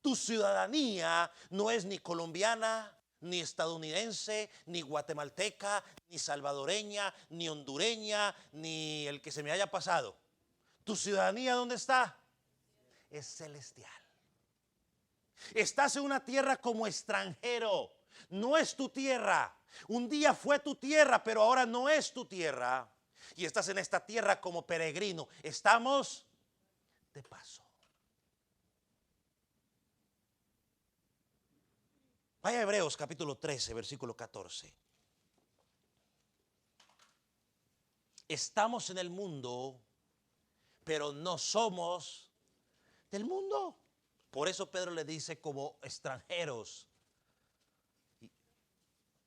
tu ciudadanía no es ni colombiana, ni estadounidense, ni guatemalteca, ni salvadoreña, ni hondureña, ni el que se me haya pasado. ¿Tu ciudadanía dónde está? Es celestial. Estás en una tierra como extranjero. No es tu tierra. Un día fue tu tierra, pero ahora no es tu tierra. Y estás en esta tierra como peregrino. Estamos de paso. Vaya a Hebreos capítulo 13, versículo 14. Estamos en el mundo, pero no somos del mundo. Por eso Pedro le dice como extranjeros.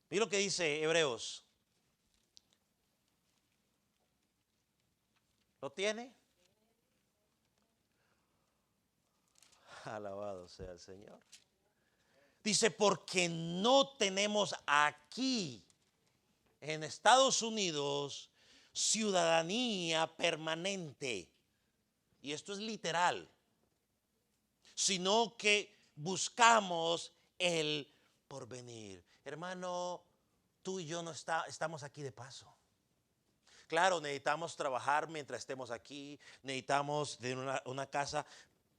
Mira lo que dice Hebreos. ¿Lo tiene? Alabado sea el Señor. Dice, porque no tenemos aquí en Estados Unidos ciudadanía permanente. Y esto es literal. Sino que buscamos el porvenir. Hermano, tú y yo no estamos aquí de paso. Claro, necesitamos trabajar mientras estemos aquí, necesitamos tener una casa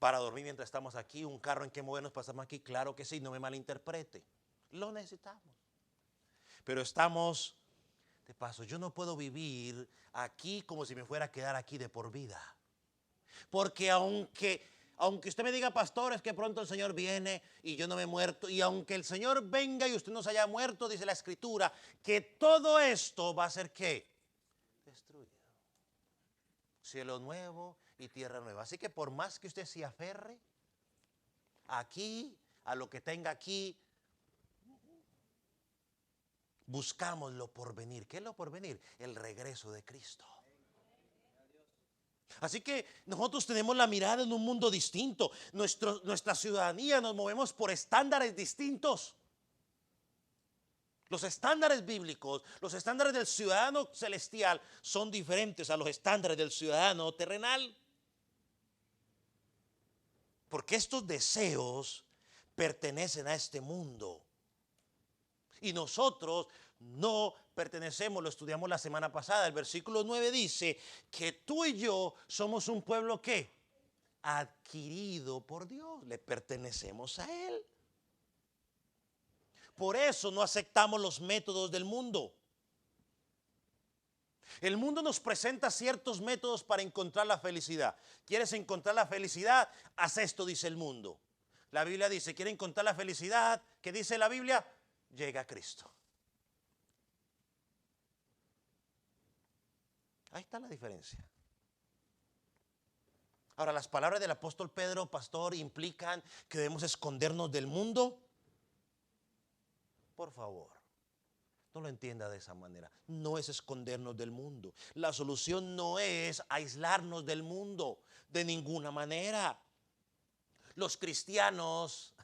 para dormir mientras estamos aquí, un carro en que movernos pasamos aquí, claro que sí, no me malinterprete, lo necesitamos. Pero estamos de paso, yo no puedo vivir aquí como si me fuera a quedar aquí de por vida. Porque aunque usted me diga, pastor, es que pronto el Señor viene y yo no me he muerto, y aunque el Señor venga y usted no se haya muerto, dice la Escritura, que todo esto va a ser ¿qué? Destruido. Cielo nuevo y tierra nueva. Así que por más que usted se aferre aquí, a lo que tenga aquí, buscamos lo porvenir. ¿Qué es lo porvenir? El regreso de Cristo. Así que nosotros tenemos la mirada en un mundo distinto. Nuestra ciudadanía nos movemos por estándares distintos. Los estándares bíblicos, los estándares del ciudadano celestial son diferentes a los estándares del ciudadano terrenal. Porque estos deseos pertenecen a este mundo. Y nosotros no pertenecemos, lo estudiamos la semana pasada. El versículo 9 dice que tú y yo somos un pueblo ¿qué? Adquirido por Dios. Le pertenecemos a Él. Por eso no aceptamos los métodos del mundo. El mundo nos presenta ciertos métodos para encontrar la felicidad. ¿Quieres encontrar la felicidad? Haz esto, dice el mundo. La Biblia dice, ¿quiere encontrar la felicidad? ¿Qué dice la Biblia? Llega a Cristo. Ahí está la diferencia. Ahora, las palabras del apóstol Pedro, pastor, implican que debemos escondernos del mundo. Por favor, no lo entienda de esa manera. No es escondernos del mundo. La solución no es aislarnos del mundo de ninguna manera. Los cristianos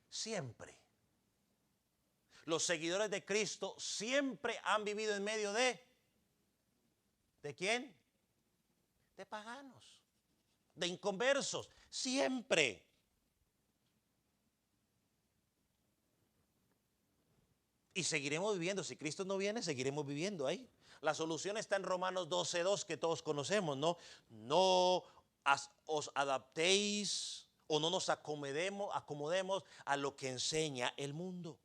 siempre, los seguidores de Cristo siempre han vivido en medio ¿de quién? De paganos, de inconversos, siempre. Y seguiremos viviendo. Si Cristo no viene, seguiremos viviendo ahí. La solución está en Romanos 12:2, que todos conocemos, ¿no? No os adaptéis o no nos acomodemos a lo que enseña el mundo.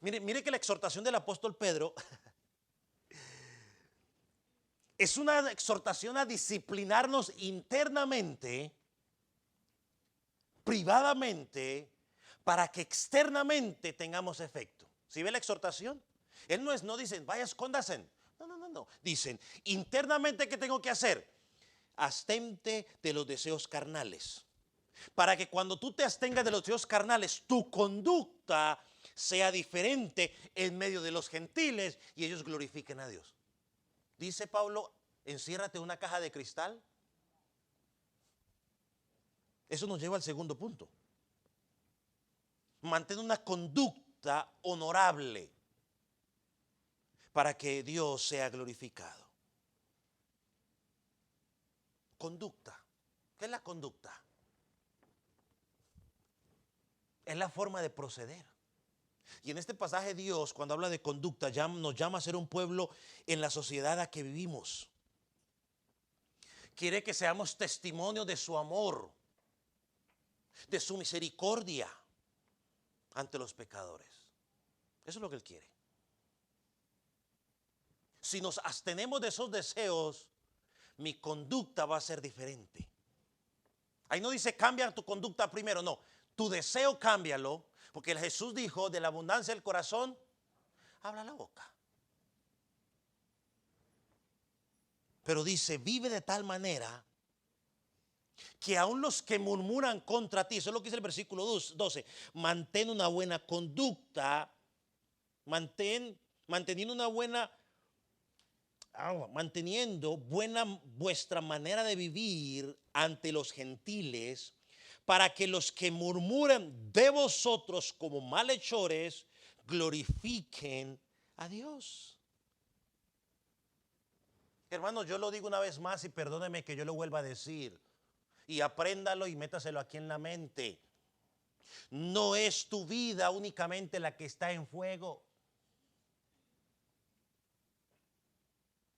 Mire que la exhortación del apóstol Pedro es una exhortación a disciplinarnos internamente, privadamente, para que externamente tengamos efecto. ¿Sí ve la exhortación? Él no dicen, vaya, escóndase. No. Dicen, internamente, ¿qué tengo que hacer? Abstente de los deseos carnales. Para que cuando tú te abstengas de los deseos carnales, tu conducta sea diferente en medio de los gentiles y ellos glorifiquen a Dios. Dice Pablo, enciérrate en una caja de cristal. Eso nos lleva al segundo punto. Mantén una conducta honorable para que Dios sea glorificado. Conducta. ¿Qué es la conducta? Es la forma de proceder. Y en este pasaje Dios, cuando habla de conducta, nos llama a ser un pueblo en la sociedad a que vivimos. Quiere que seamos testimonio de su amor, de su misericordia ante los pecadores. Eso es lo que Él quiere. Si nos abstenemos de esos deseos, mi conducta va a ser diferente. Ahí no dice cambia tu conducta primero, no. Tu deseo cámbialo, porque Jesús dijo, de la abundancia del corazón, habla la boca. Pero dice, vive de tal manera que aun los que murmuran contra ti, eso es lo que dice el versículo 12, mantén una buena conducta, manteniendo buena vuestra manera de vivir ante los gentiles, para que los que murmuran de vosotros como malhechores glorifiquen a Dios. Hermano, yo lo digo una vez más y perdóneme que yo lo vuelva a decir. Y apréndalo y métaselo aquí en la mente. No es tu vida únicamente la que está en fuego.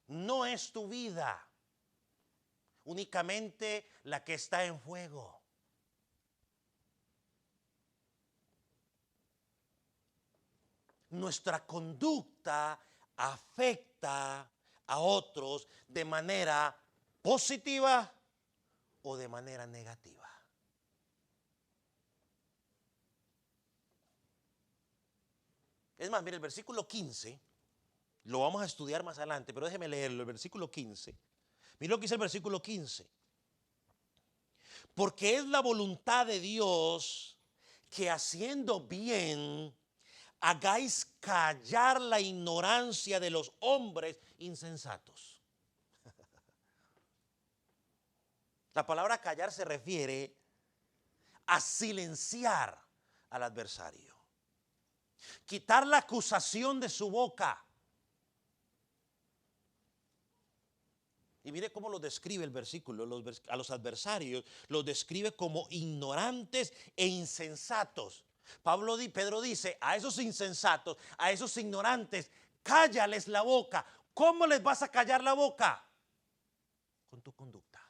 No es tu vida únicamente la que está en fuego. Nuestra conducta afecta a otros de manera positiva o de manera negativa. Es más, mire, el versículo 15, lo vamos a estudiar más adelante, pero déjeme leerlo, el versículo 15. Mire lo que dice el versículo 15. Porque es la voluntad de Dios que haciendo bien hagáis callar la ignorancia de los hombres insensatos. La palabra callar se refiere a silenciar al adversario, quitar la acusación de su boca. Y mire cómo lo describe el versículo, a los adversarios los describe como ignorantes e insensatos. Pedro dice a esos insensatos, a esos ignorantes, cállales la boca. ¿Cómo les vas a callar la boca? Con tu conducta.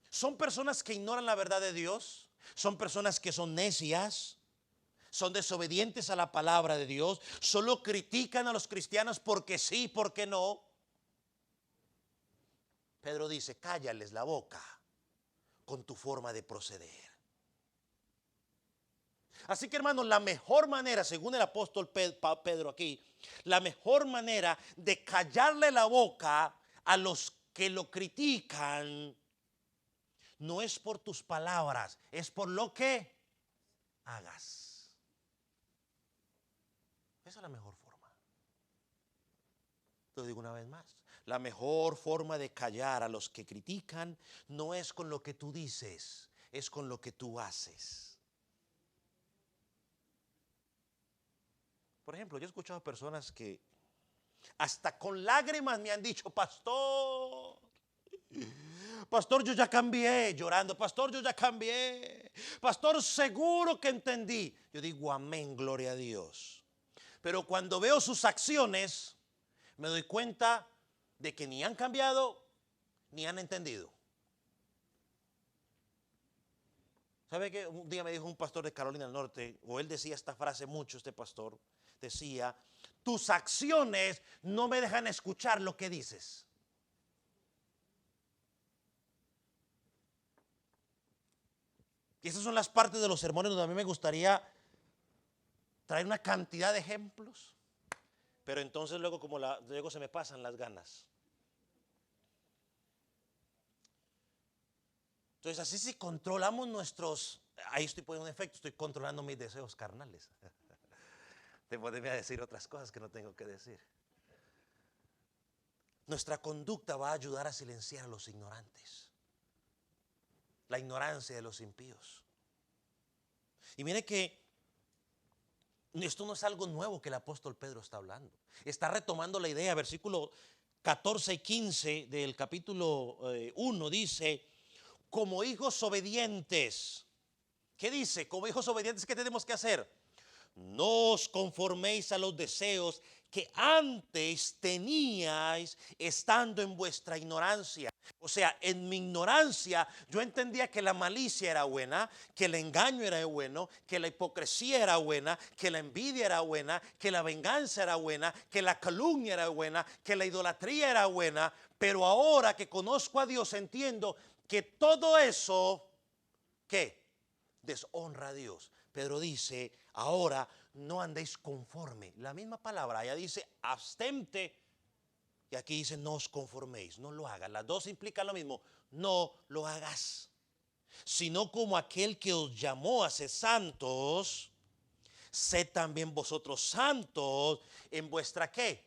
Son personas que ignoran la verdad de Dios, son personas que son necias, son desobedientes a la palabra de Dios, solo critican a los cristianos porque sí, porque no. Pedro dice, cállales la boca con tu forma de proceder. Así que hermanos, la mejor manera, según el apóstol Pedro aquí, la mejor manera de callarle la boca a los que lo critican no es por tus palabras, es por lo que hagas. Esa es la mejor forma. Lo digo una vez más. La mejor forma de callar a los que critican no es con lo que tú dices, es con lo que tú haces. Por ejemplo, yo he escuchado personas que hasta con lágrimas me han dicho, pastor, yo ya cambié, llorando, pastor, yo ya cambié, pastor, seguro que entendí. Yo digo, amén, gloria a Dios. Pero cuando veo sus acciones, me doy cuenta de que ni han cambiado, ni han entendido. ¿Sabe qué? Un día me dijo un pastor de Carolina del Norte, o él decía esta frase mucho, este pastor, decía, tus acciones no me dejan escuchar lo que dices. Y esas son las partes de los sermones donde a mí me gustaría traer una cantidad de ejemplos, pero entonces luego se me pasan las ganas. Entonces así si controlamos ahí estoy poniendo un efecto, estoy controlando mis deseos carnales. De poderme a decir otras cosas que no tengo que decir. Nuestra conducta va a ayudar a silenciar a los ignorantes, la ignorancia de los impíos. Y mire que esto no es algo nuevo que el apóstol Pedro está hablando. Está retomando la idea, versículo 14 y 15 del capítulo 1 dice, como hijos obedientes. ¿Qué dice? Como hijos obedientes, ¿qué tenemos que hacer? No os conforméis a los deseos que antes teníais estando en vuestra ignorancia. O sea, en mi ignorancia yo entendía que la malicia era buena, que el engaño era bueno, que la hipocresía era buena, que la envidia era buena, que la venganza era buena, que la calumnia era buena, que la idolatría era buena. Pero ahora que conozco a Dios entiendo que todo eso, ¿qué? Deshonra a Dios. Pedro dice, ahora no andéis conforme. La misma palabra, allá dice abstente y aquí dice no os conforméis, no lo hagas. Las dos implican lo mismo, no lo hagas. Sino como aquel que os llamó a ser santos, sed también vosotros santos en vuestra ¿qué?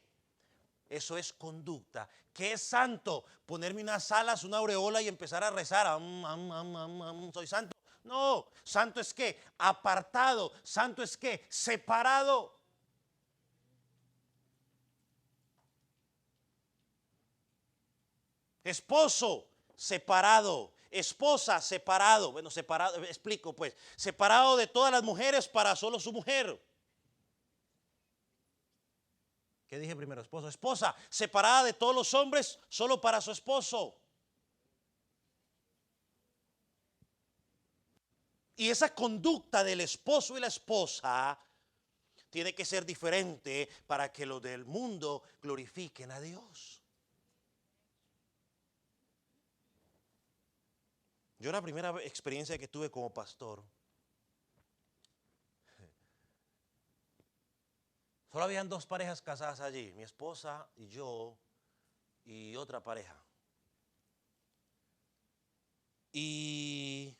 Eso es conducta. ¿Qué es santo? Ponerme unas alas, una aureola y empezar a rezar. Soy santo. No, santo es qué? Apartado. Santo es qué? Separado. Esposo, separado. Esposa, separado. Bueno, separado, explico pues. Separado de todas las mujeres para solo su mujer. ¿Qué dije primero? Esposo. Esposa, separada de todos los hombres solo para su esposo. Y esa conducta del esposo y la esposa tiene que ser diferente para que los del mundo glorifiquen a Dios. Yo la primera experiencia que tuve como pastor, solo habían dos parejas casadas allí, mi esposa y yo y otra pareja. Y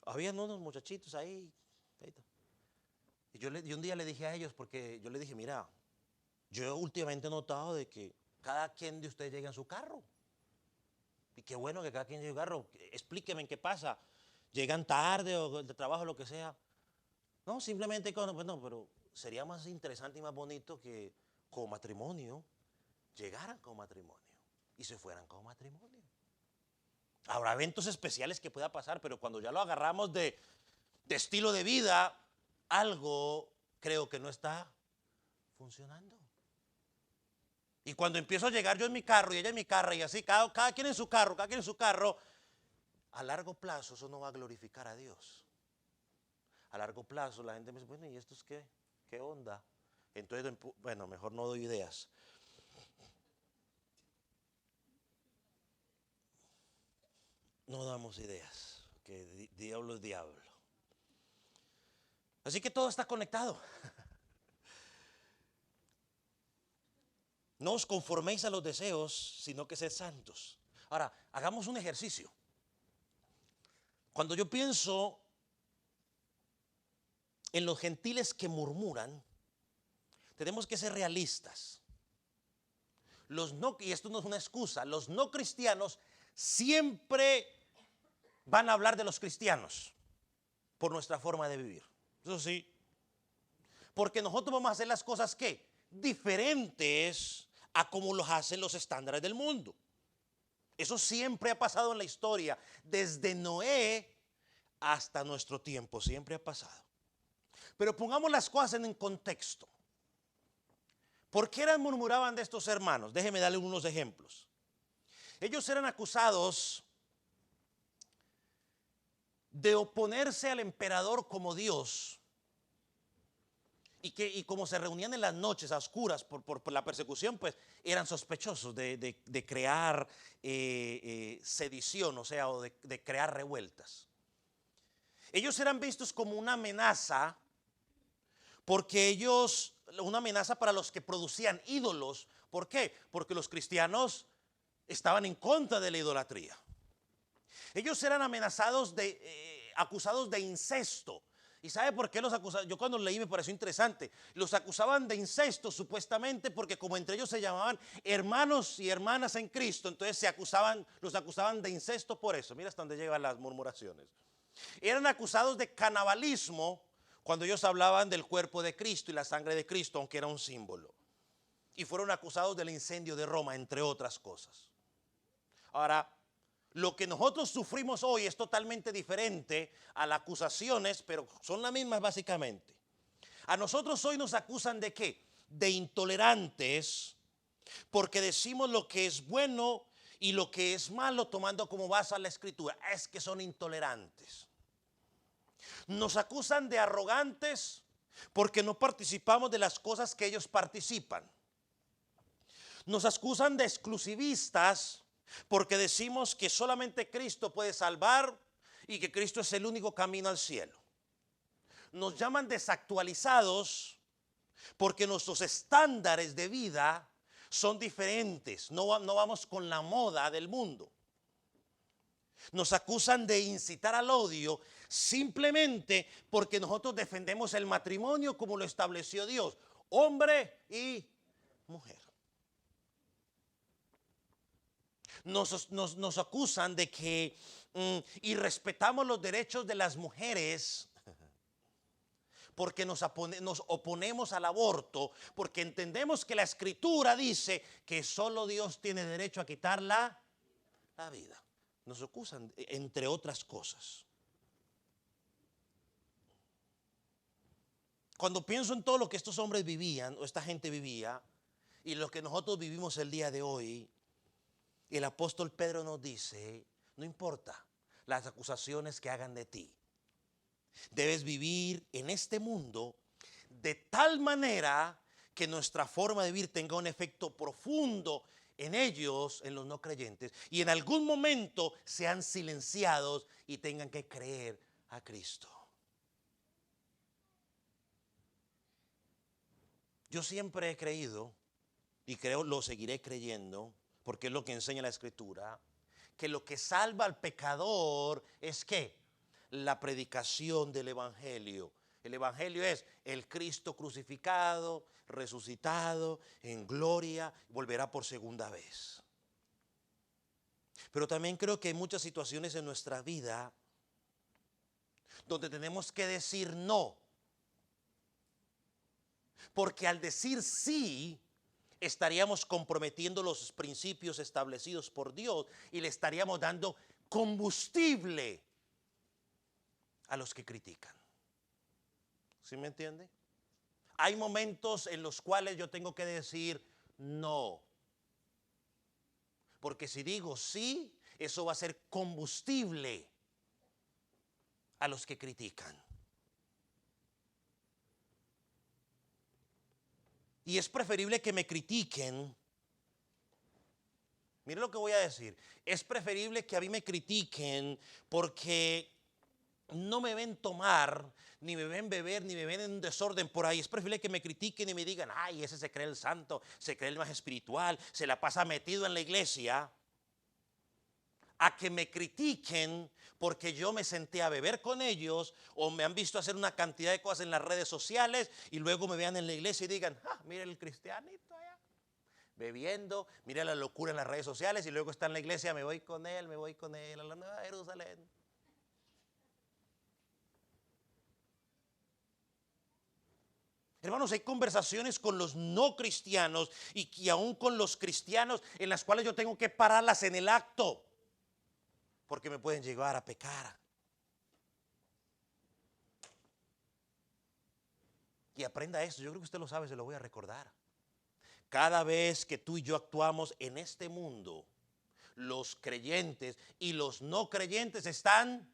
habían unos muchachitos ahí. Y un día le dije a ellos, porque yo le dije, mira, yo últimamente he notado de que cada quien de ustedes llega en su carro. Y qué bueno que cada quien llegue en su carro. Explíqueme en qué pasa. Llegan tarde o de trabajo, lo que sea. No, simplemente, bueno, pero sería más interesante y más bonito que como matrimonio llegaran como matrimonio y se fueran como matrimonio. Habrá eventos especiales que pueda pasar, pero cuando ya lo agarramos de estilo de vida, algo creo que no está funcionando. Y cuando empiezo a llegar yo en mi carro y ella en mi carro y así, cada quien en su carro, cada quien en su carro, a largo plazo eso no va a glorificar a Dios. A largo plazo la gente me dice, bueno, ¿y esto es qué? ¿Qué onda? Entonces, bueno, mejor no doy ideas. No damos ideas, que diablo es diablo. Así que todo está conectado. No os conforméis a los deseos, sino que sed santos. Ahora, hagamos un ejercicio. Cuando yo pienso en los gentiles que murmuran, tenemos que ser realistas. Y esto no es una excusa, los no cristianos siempre van a hablar de los cristianos por nuestra forma de vivir. Eso sí. Porque nosotros vamos a hacer las cosas ¿qué? Diferentes a como los hacen los estándares del mundo. Eso siempre ha pasado en la historia, desde Noé hasta nuestro tiempo, siempre ha pasado. Pero pongamos las cosas en contexto. ¿Por qué murmuraban de estos hermanos? Déjeme darle unos ejemplos. Ellos eran acusados de oponerse al emperador como Dios. Y como se reunían en las noches a oscuras por la persecución, pues eran sospechosos de crear sedición, o sea, o de crear revueltas. Ellos eran vistos como una amenaza, porque una amenaza para los que producían ídolos. ¿Por qué? Porque los cristianos estaban en contra de la idolatría. Ellos eran acusados de incesto. ¿Y sabe por qué los acusaban? Yo cuando leí me pareció interesante. Los acusaban de incesto supuestamente porque como entre ellos se llamaban hermanos y hermanas en Cristo, entonces los acusaban de incesto por eso. Mira hasta dónde llegan las murmuraciones. Eran acusados de canibalismo cuando ellos hablaban del cuerpo de Cristo y la sangre de Cristo, aunque era un símbolo. Y fueron acusados del incendio de Roma, entre otras cosas. Ahora, lo que nosotros sufrimos hoy es totalmente diferente a las acusaciones, pero son las mismas básicamente. A nosotros hoy nos acusan de ¿qué? De intolerantes, porque decimos lo que es bueno y lo que es malo tomando como base a la escritura. Es que son intolerantes. Nos acusan de arrogantes porque no participamos de las cosas que ellos participan. Nos acusan de exclusivistas porque decimos que solamente Cristo puede salvar y que Cristo es el único camino al cielo. Nos llaman desactualizados porque nuestros estándares de vida son diferentes. No vamos con la moda del mundo. Nos acusan de incitar al odio simplemente porque nosotros defendemos el matrimonio como lo estableció Dios, hombre y mujer. Nos acusan de que irrespetamos los derechos de las mujeres porque nos oponemos al aborto, porque entendemos que la escritura dice que solo Dios tiene derecho a quitar la vida. Nos acusan, entre otras cosas. Cuando pienso en todo lo que estos hombres vivían, o esta gente vivía, y lo que nosotros vivimos el día de hoy, el apóstol Pedro nos dice, no importa las acusaciones que hagan de ti, debes vivir en este mundo de tal manera que nuestra forma de vivir tenga un efecto profundo en ellos, en los no creyentes, y en algún momento sean silenciados y tengan que creer a Cristo. Yo siempre he creído, y creo lo seguiré creyendo, porque es lo que enseña la Escritura, que lo que salva al pecador es ¿qué? La predicación del Evangelio. El Evangelio es el Cristo crucificado, resucitado, en gloria, volverá por segunda vez. Pero también creo que hay muchas situaciones en nuestra vida donde tenemos que decir no. Porque al decir sí, estaríamos comprometiendo los principios establecidos por Dios y le estaríamos dando combustible a los que critican. ¿Sí me entiende? Hay momentos en los cuales yo tengo que decir no. Porque si digo sí, eso va a ser combustible a los que critican. Y es preferible que me critiquen. Mire lo que voy a decir. Es preferible que a mí me critiquen porque no me ven tomar, ni me ven beber, ni me ven en un desorden por ahí. Es preferible que me critiquen y me digan, ay, ese se cree el santo, se cree el más espiritual, se la pasa metido en la iglesia, a que me critiquen porque yo me senté a beber con ellos o me han visto hacer una cantidad de cosas en las redes sociales y luego me vean en la iglesia y digan, ah, mira el cristianito allá bebiendo, mira la locura en las redes sociales y luego está en la iglesia, me voy con él a la Nueva Jerusalén. Hermanos, hay conversaciones con los no cristianos y aún con los cristianos en las cuales yo tengo que pararlas en el acto, porque me pueden llevar a pecar. Y aprenda esto, yo creo que usted lo sabe, se lo voy a recordar. Cada vez que tú y yo actuamos en este mundo, los creyentes y los no creyentes están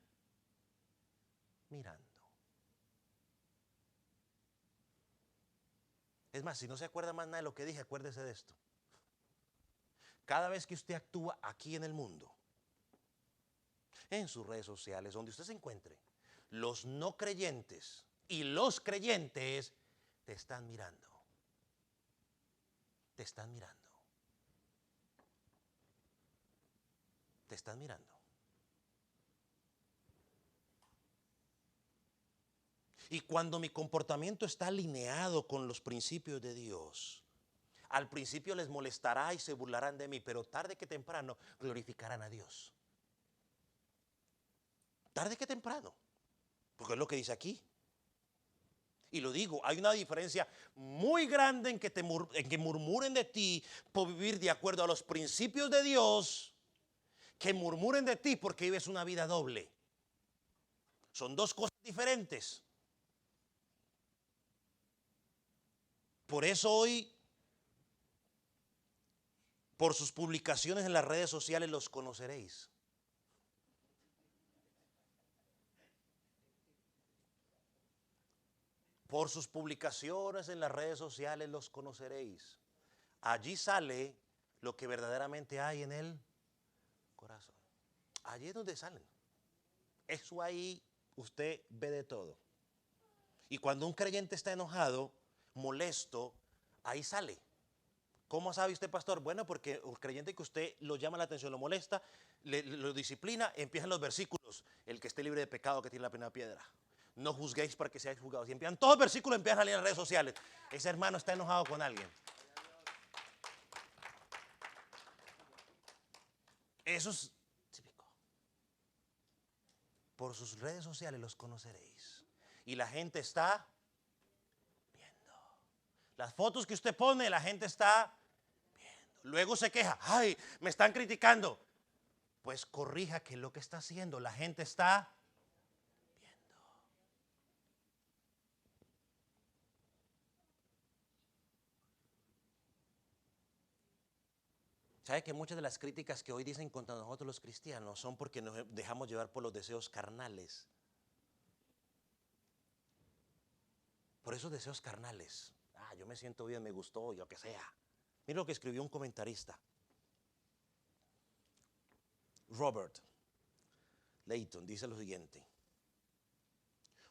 mirando. Es más, si no se acuerda más nada de lo que dije, acuérdese de esto. Cada vez que usted actúa aquí en el mundo, en sus redes sociales, donde usted se encuentre, los no creyentes y los creyentes te están mirando. Te están mirando. Te están mirando. Y cuando mi comportamiento está alineado con los principios de Dios, al principio les molestará y se burlarán de mí, pero tarde que temprano glorificarán a Dios. Tarde que temprano, porque es lo que dice aquí. Y lo digo, hay una diferencia muy grande en que murmuren de ti por vivir de acuerdo a los principios de Dios, que murmuren de ti porque vives una vida doble. Son dos cosas diferentes. Por eso hoy, por sus publicaciones en las redes sociales los conoceréis. Por sus publicaciones en las redes sociales los conoceréis. Allí sale lo que verdaderamente hay en el corazón. Allí es donde salen. Eso ahí usted ve de todo. Y cuando un creyente está enojado, molesto, ahí sale. ¿Cómo sabe usted, pastor? Bueno, porque el creyente que usted lo llama la atención, lo molesta, lo disciplina, empiezan los versículos. El que esté libre de pecado, que tiene la primera piedra. No juzguéis para que seáis juzgados. Y empiezan todos los versículos, empiezan a salir en las redes sociales. Ese hermano está enojado con alguien. Eso es típico. Por sus redes sociales los conoceréis. Y la gente está viendo. Las fotos que usted pone, la gente está viendo. Luego se queja. Ay, me están criticando. Pues corrija que lo que está haciendo, la gente está viendo. ¿Sabe que muchas de las críticas que hoy dicen contra nosotros los cristianos son porque nos dejamos llevar por los deseos carnales? Por esos deseos carnales. Ah, yo me siento bien, me gustó, yo que sea. Mira lo que escribió un comentarista. Robert Layton dice lo siguiente.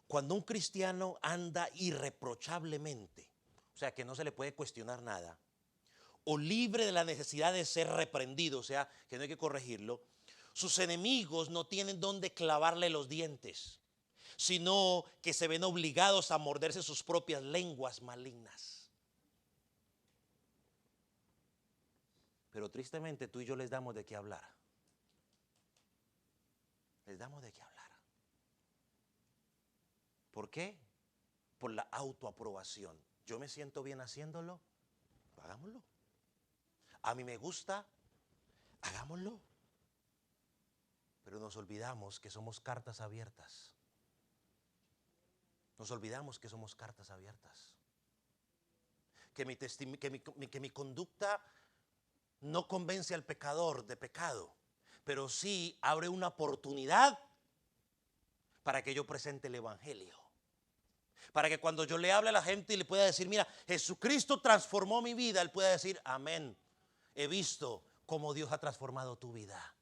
Cuando un cristiano anda irreprochablemente, o sea que no se le puede cuestionar nada, o libre de la necesidad de ser reprendido, o sea que no hay que corregirlo, sus enemigos no tienen dónde clavarle los dientes, sino que se ven obligados a morderse sus propias lenguas malignas. Pero tristemente tú y yo les damos de qué hablar. Les damos de qué hablar. ¿Por qué? Por la autoaprobación. Yo me siento bien haciéndolo, hagámoslo. A mí me gusta, hagámoslo. Pero nos olvidamos que somos cartas abiertas. Nos olvidamos que somos cartas abiertas. Que mi conducta no convence al pecador de pecado, pero sí abre una oportunidad para que yo presente el evangelio. Para que cuando yo le hable a la gente y le pueda decir, mira, Jesucristo transformó mi vida, él pueda decir, amén. He visto cómo Dios ha transformado tu vida.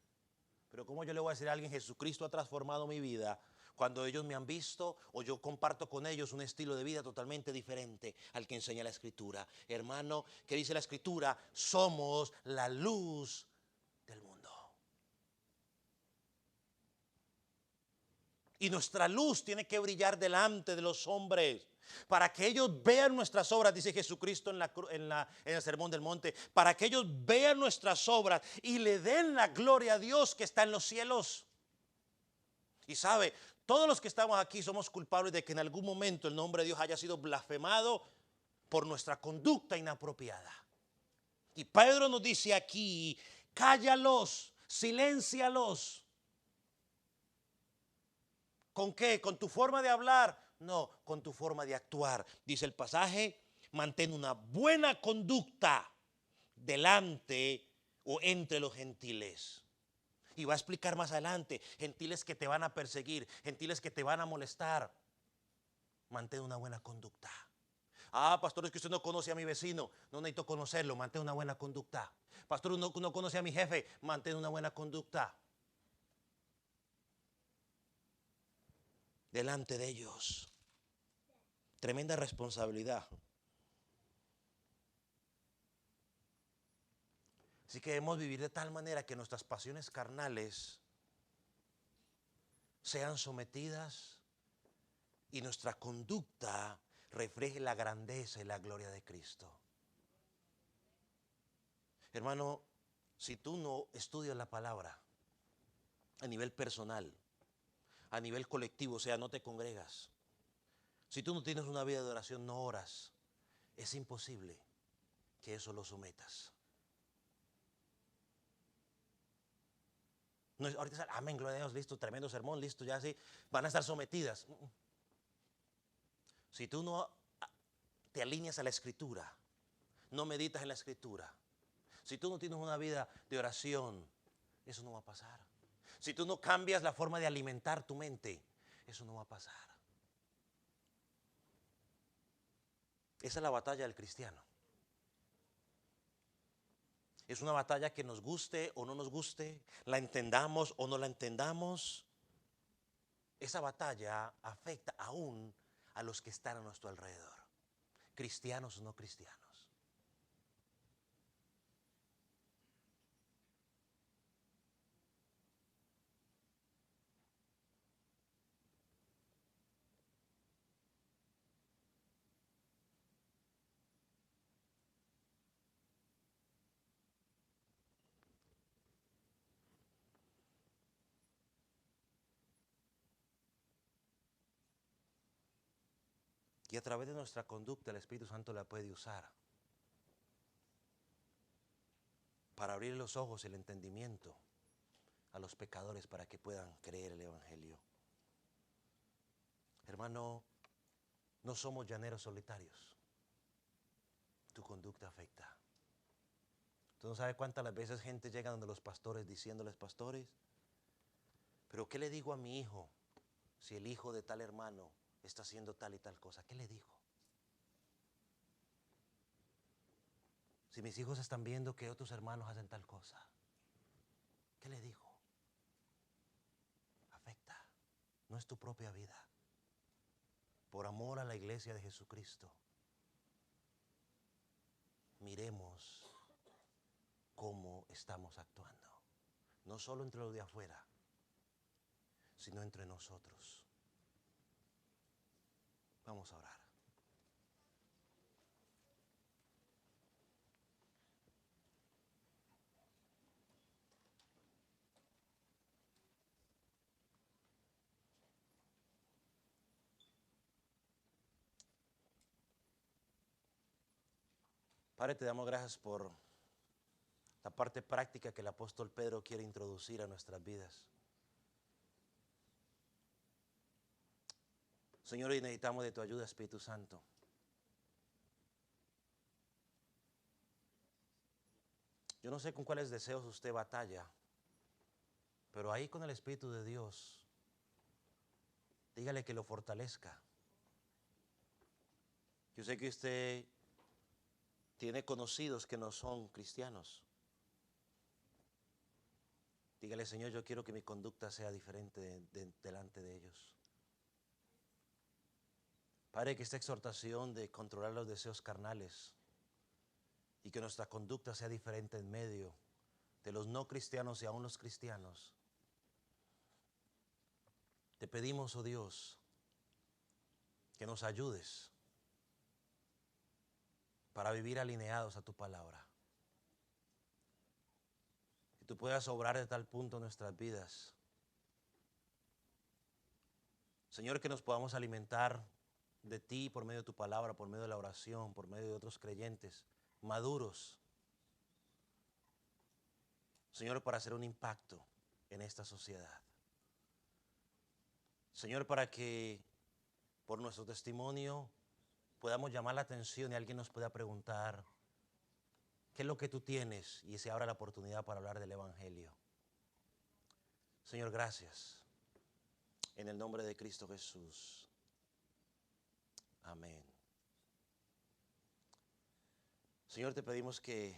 Pero ¿cómo yo le voy a decir a alguien, Jesucristo ha transformado mi vida, Cuando ellos me han visto o yo comparto con ellos un estilo de vida totalmente diferente al que enseña la Escritura. Hermano, ¿qué dice la Escritura? Somos la luz del mundo. Y nuestra luz tiene que brillar delante de los hombres para que ellos vean nuestras obras, dice Jesucristo en el Sermón del Monte, para que ellos vean nuestras obras y le den la gloria a Dios que está en los cielos. Y sabe, todos los que estamos aquí somos culpables de que en algún momento el nombre de Dios haya sido blasfemado por nuestra conducta inapropiada. Y Pedro nos dice aquí, cállalos, siléncialos. ¿Con qué? ¿Con tu forma de hablar? No, con tu forma de actuar. Dice el pasaje, mantén una buena conducta delante o entre los gentiles. Y va a explicar más adelante, gentiles que te van a perseguir, gentiles que te van a molestar. Mantén una buena conducta. Ah, pastor, es que usted no conoce a mi vecino. No necesito conocerlo, mantén una buena conducta. Pastor, no conoce a mi jefe, mantén una buena conducta delante de ellos. Tremenda responsabilidad. Así que debemos vivir de tal manera que nuestras pasiones carnales sean sometidas y nuestra conducta refleje la grandeza y la gloria de Cristo. Hermano, si tú no estudias la palabra a nivel personal, a nivel colectivo, o sea, no te congregas, si tú no tienes una vida de oración, no oras, es imposible que eso lo sometas. No es, ahorita sale, amén, gloria a Dios, listo, tremendo sermón, listo, ya así, van a estar sometidas. Si tú no te alineas a la Escritura, no meditas en la Escritura, si tú no tienes una vida de oración, eso no va a pasar. Si tú no cambias la forma de alimentar tu mente, eso no va a pasar. Esa es la batalla del cristiano. Es una batalla que nos guste o no nos guste, la entendamos o no la entendamos. Esa batalla afecta aún a los que están a nuestro alrededor, cristianos o no cristianos. Y a través de nuestra conducta el Espíritu Santo la puede usar para abrir los ojos y el entendimiento a los pecadores para que puedan creer el Evangelio. Hermano, no somos llaneros solitarios. Tu conducta afecta. Tú no sabes cuántas las veces gente llega donde los pastores diciéndoles, pastores, pero ¿qué le digo a mi hijo si el hijo de tal hermano está haciendo tal y tal cosa? ¿Qué le digo? Si mis hijos están viendo que otros hermanos hacen tal cosa, ¿qué le digo? Afecta. No es tu propia vida. Por amor a la iglesia de Jesucristo, miremos cómo estamos actuando. No solo entre los de afuera, sino entre nosotros. Vamos a orar. Padre, te damos gracias por la parte práctica que el apóstol Pedro quiere introducir a nuestras vidas. Señor, hoy necesitamos de tu ayuda, Espíritu Santo. Yo no sé con cuáles deseos usted batalla, pero ahí con el Espíritu de Dios, dígale que lo fortalezca. Yo sé que usted tiene conocidos que no son cristianos. Dígale, Señor, yo quiero que mi conducta sea diferente delante de ellos. Padre, que esta exhortación de controlar los deseos carnales y que nuestra conducta sea diferente en medio de los no cristianos y aún los cristianos. Te pedimos, oh Dios, que nos ayudes para vivir alineados a tu palabra. Que tú puedas obrar de tal punto en nuestras vidas. Señor, que nos podamos alimentar de ti por medio de tu palabra, por medio de la oración, por medio de otros creyentes maduros. Señor, para hacer un impacto en esta sociedad. Señor, para que por nuestro testimonio podamos llamar la atención y alguien nos pueda preguntar, ¿qué es lo que tú tienes? Y se abra la oportunidad para hablar del Evangelio. Señor, gracias. En el nombre de Cristo Jesús. Amén. Señor, te pedimos que